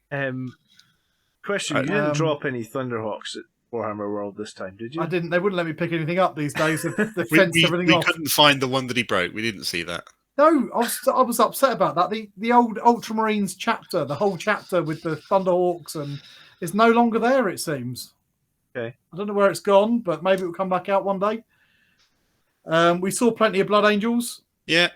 Question: you didn't drop any Thunderhawks at Warhammer World this time, did you? I didn't. They wouldn't let me pick anything up these days. They fenced everything off. We couldn't find the one that he broke. We didn't see that. No, I was upset about that. The old Ultramarines chapter, the whole chapter with the Thunderhawks, and is no longer there, it seems. Okay. I don't know where it's gone, but maybe it will come back out one day. We saw plenty of Blood Angels. Yeah.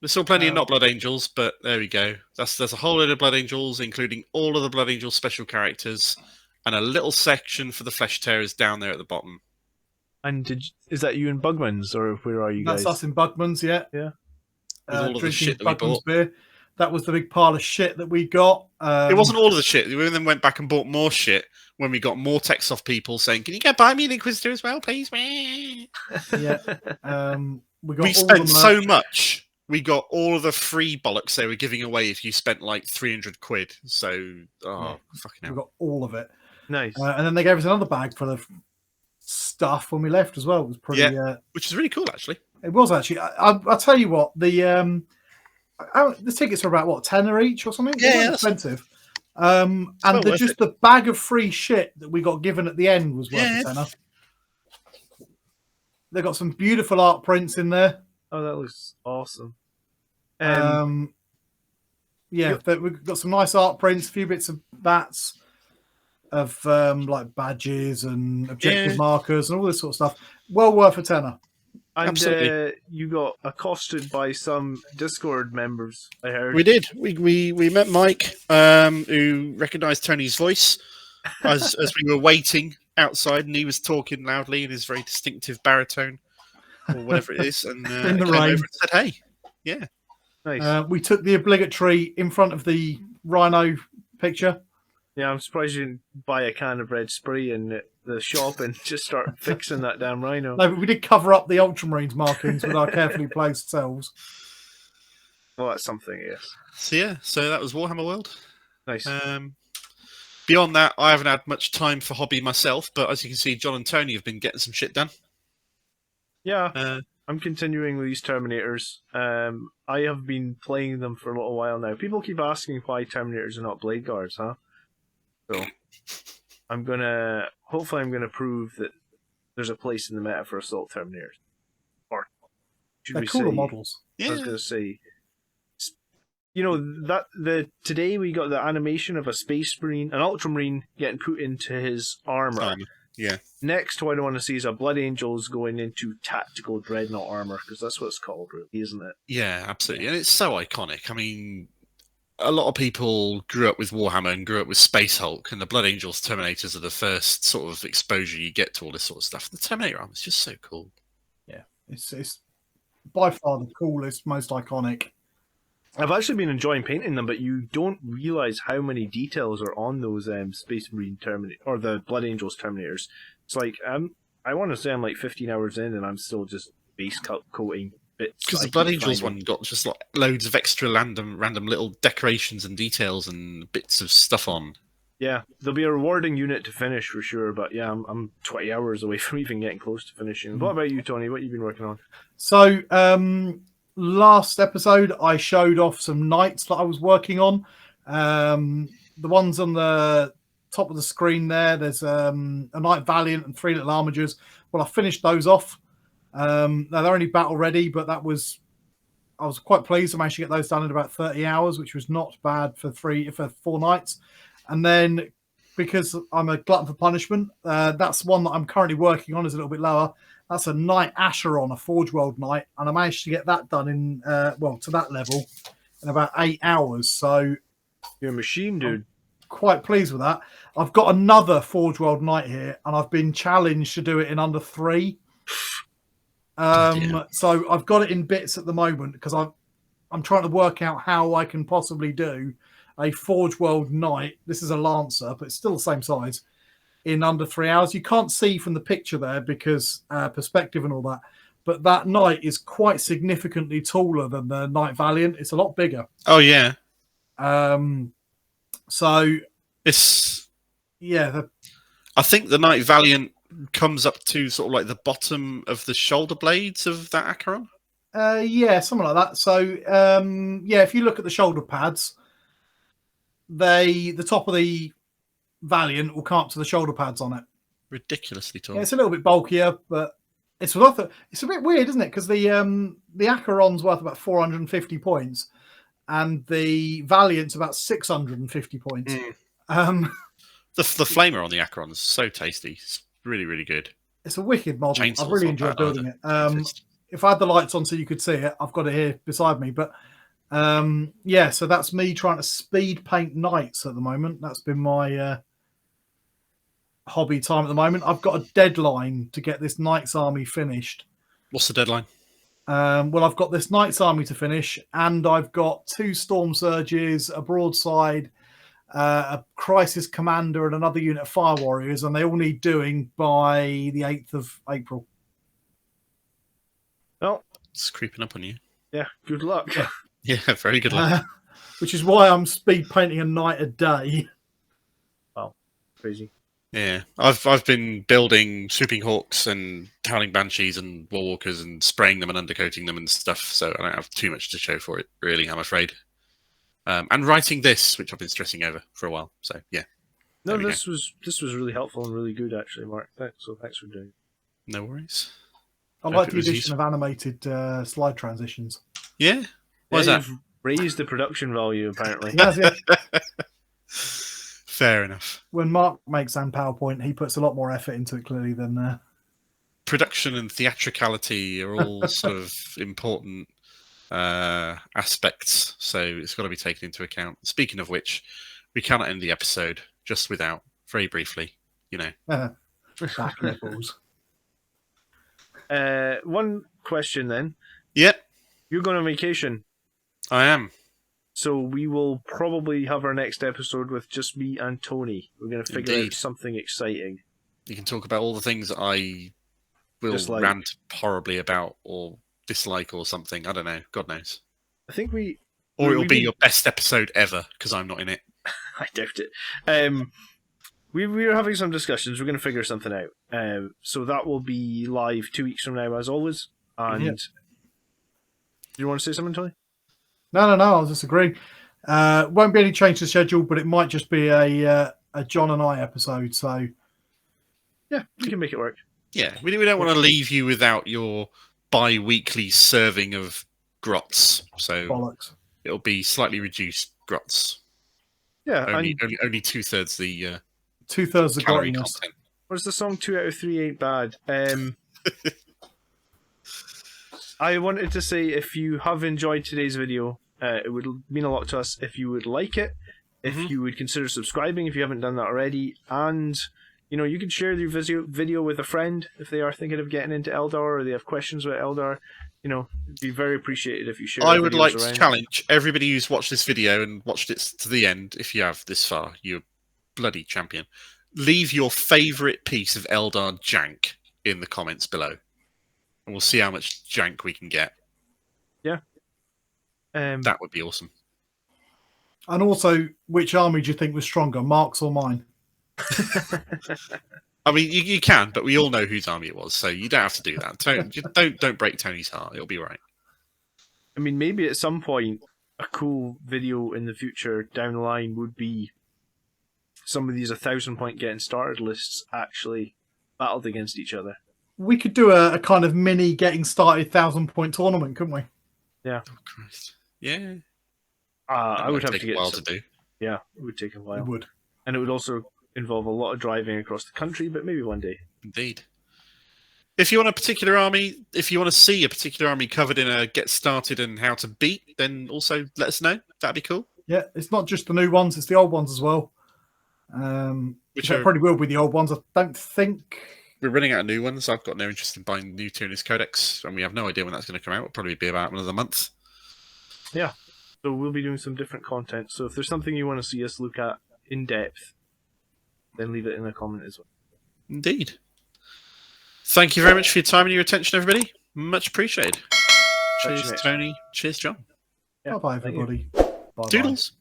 We saw plenty of not Blood Angels, but there we go. There's a whole load of Blood Angels, including all of the Blood Angel special characters, and a little section for the Flesh Tearers down there at the bottom. And is that you in Bugman's, or where are you guys? That's us in Bugman's, yeah. Yeah. All of the shit that we bought. Beer. That was the big pile of shit that we got. It wasn't all of the shit. We then went back and bought more shit when we got more texts off people saying, "Can you go buy me an Inquisitor as well, please?" Yeah. We spent so much. We got all of the free bollocks they were giving away if you spent like 300 quid. So, fucking hell. We got all of it. Nice. And then they gave us another bag full of stuff when we left as well. It was pretty... which is really cool, actually. It was, actually. I'll tell you what, the tickets are about, what, £10 each or something? Yeah, expensive. And the bag of free shit that we got given at the end was worth a tenner. They got some beautiful art prints in there. Oh, that looks awesome. We've got some nice art prints, a few bits of bats, of like badges and objective markers and all this sort of stuff. Well worth a tenner. And absolutely. You got accosted by some Discord members, I heard. We did. We met Mike, who recognised Tony's voice as we were waiting outside, and he was talking loudly in his very distinctive baritone, or whatever it is, and in the came rain. over and said, "Hey, yeah." Nice. We took the obligatory in front of the rhino picture. Yeah, I'm surprised you didn't buy a can of red spray in the shop and just start fixing that damn rhino. No, but we did cover up the Ultramarines markings with our carefully placed cells. Well, that's something, yes. So that was Warhammer World. Nice. Beyond that, I haven't had much time for hobby myself, but as you can see, John and Tony have been getting some shit done. Yeah, I'm continuing with these Terminators. I have been playing them for a little while now. People keep asking why Terminators are not Blade Guards, huh? So, hopefully I'm gonna prove that there's a place in the meta for Assault Terminators. Or should They're cooler models. I was gonna say, today we got the animation of a Space Marine, an Ultramarine getting put into his armor. Yeah. Next, what I want to see is a Blood Angels going into tactical dreadnought armor, because that's what it's called, really, isn't it? Yeah, absolutely, and it's so iconic. I mean, a lot of people grew up with Warhammer and grew up with Space Hulk, and the Blood Angels Terminators are the first sort of exposure you get to all this sort of stuff. The Terminator armor is just so cool. Yeah, it's by far the coolest, most iconic. I've actually been enjoying painting them, but you don't realise how many details are on those Space Marine Terminator or the Blood Angels Terminators. It's like I want to say I'm like 15 hours in, and I'm still just base coating bits. Because the Blood Angels one got just like loads of extra random little decorations and details and bits of stuff on. Yeah, there'll be a rewarding unit to finish for sure, but yeah, I'm 20 hours away from even getting close to finishing. What about you, Tony? What have you been working on? So, last episode, I showed off some knights that I was working on. The ones on the top of the screen there, there's a Knight Valiant and 3 little armigers. Well, I finished those off. Now they're only battle ready, but I was quite pleased. I managed to get those done in about 30 hours, which was not bad for 4 nights. And then, because I'm a glutton for punishment, that's one that I'm currently working on, is a little bit lower. That's a Knight Acheron, a Forge World Knight, and I managed to get that done in to that level in about 8 hours. So you're a machine, dude. I'm quite pleased with that. I've got another Forge World Knight here, and I've been challenged to do it in under 3. So I've got it in bits at the moment because I'm trying to work out how I can possibly do a Forge World Knight. This is a Lancer, but it's still the same size, in under 3 hours. You can't see from the picture there because perspective and all that, but that Knight is quite significantly taller than the Knight Valiant. It's a lot bigger. Oh yeah. So it's I think the Knight Valiant comes up to sort of like the bottom of the shoulder blades of that Acheron. Something like that. So if you look at the shoulder pads, the top of the Valiant will come up to the shoulder pads on it. Ridiculously tall. Yeah, it's a little bit bulkier, but it's a bit weird, isn't it? Because the Acheron's worth about 450 points, and the Valiant's about 650 points. The flamer on the Acheron is so tasty. It's really, really good. It's a wicked model. Chainsaws I've really enjoyed building it. If I had the lights on so you could see it, I've got it here beside me. But so that's me trying to speed paint knights at the moment. That's been my hobby time at the moment. I've got a deadline to get this Knights Army finished. What's the deadline? Well, I've got this Knights Army to finish, and I've got 2 Storm Surges, a Broadside, a Crisis Commander, and another unit of Fire Warriors, and they all need doing by the 8th of April. Oh, it's creeping up on you. Yeah, good luck. Yeah, very good luck. Which is why I'm speed painting a knight a day. Wow, crazy. Yeah, I've been building Swooping Hawks and Howling Banshees and Warwalkers and spraying them and undercoating them and stuff, so I don't have too much to show for it, really, I'm afraid. And writing this, which I've been stressing over for a while, so yeah. No, this was really helpful and really good, actually, Mark. Thanks for doing it. No worries. I like the addition of animated slide transitions. Yeah? Why is that? You've raised the production value, apparently. That's it. Fair enough. When Mark makes and PowerPoint, he puts a lot more effort into it, clearly, than... Production and theatricality are all sort of important aspects, so it's got to be taken into account. Speaking of which, we cannot end the episode just without, very briefly, back nipples. One question then. Yep. You're going on vacation. I am. So we will probably have our next episode with just me and Tony. We're going to figure out something exciting. You can talk about all the things that I will rant horribly about or dislike or something. I don't know. God knows. I think Or it'll be your best episode ever because I'm not in it. I doubt it. We were having some discussions. We're going to figure something out. So that will be live 2 weeks from now, as always. And do you want to say something, Tony? No. I was just agreeing. Won't be any change to schedule, but it might just be a John and I episode. So yeah, we can make it work. Yeah, we don't want to leave you without your bi-weekly serving of Grots. So bollocks. It'll be slightly reduced Grots. Yeah, only 2/3 the 2/3 the calorie grottiness. content. What's the song? 2 out of 3 ain't bad. I wanted to say, if you have enjoyed today's video, it would mean a lot to us if you would like it, if you would consider subscribing if you haven't done that already, and you can share your video with a friend if they are thinking of getting into Eldar or they have questions about Eldar. It'd be very appreciated if you share. I would like to challenge everybody who's watched this video and watched it to the end. If you have this far, you're a bloody champion. Leave your favourite piece of Eldar jank in the comments below. And we'll see how much jank we can get. Yeah. That would be awesome. And also, which army do you think was stronger, Mark's or mine? I mean, you can, but we all know whose army it was, so you don't have to do that. Don't break Tony's heart. It'll be right. I mean, maybe at some point, a cool video in the future down the line would be some of these 1,000-point getting started lists actually battled against each other. We could do a kind of mini getting started 1,000-point tournament, couldn't we? Oh Christ! Yeah, I would have to take get a while to do. Yeah, it would take a while. It would. And it would also involve a lot of driving across the country, but maybe one day. Indeed. If you want a particular army, if you want to see a particular army covered in a get started and how to beat, then also let us know. That'd be cool. Yeah, it's not just the new ones; it's the old ones as well. Which probably will be the old ones. I don't think we're running out of new ones. I've got no interest in buying new Tyrannus Codex, and we have no idea when that's going to come out. It'll probably be about another month. Yeah. So we'll be doing some different content. So if there's something you want to see us look at in depth, then leave it in a comment as well. Indeed. Thank you very much for your time and your attention, everybody. Much appreciated. Cheers, Tony. Cheers, John. Bye-bye, everybody. Doodles.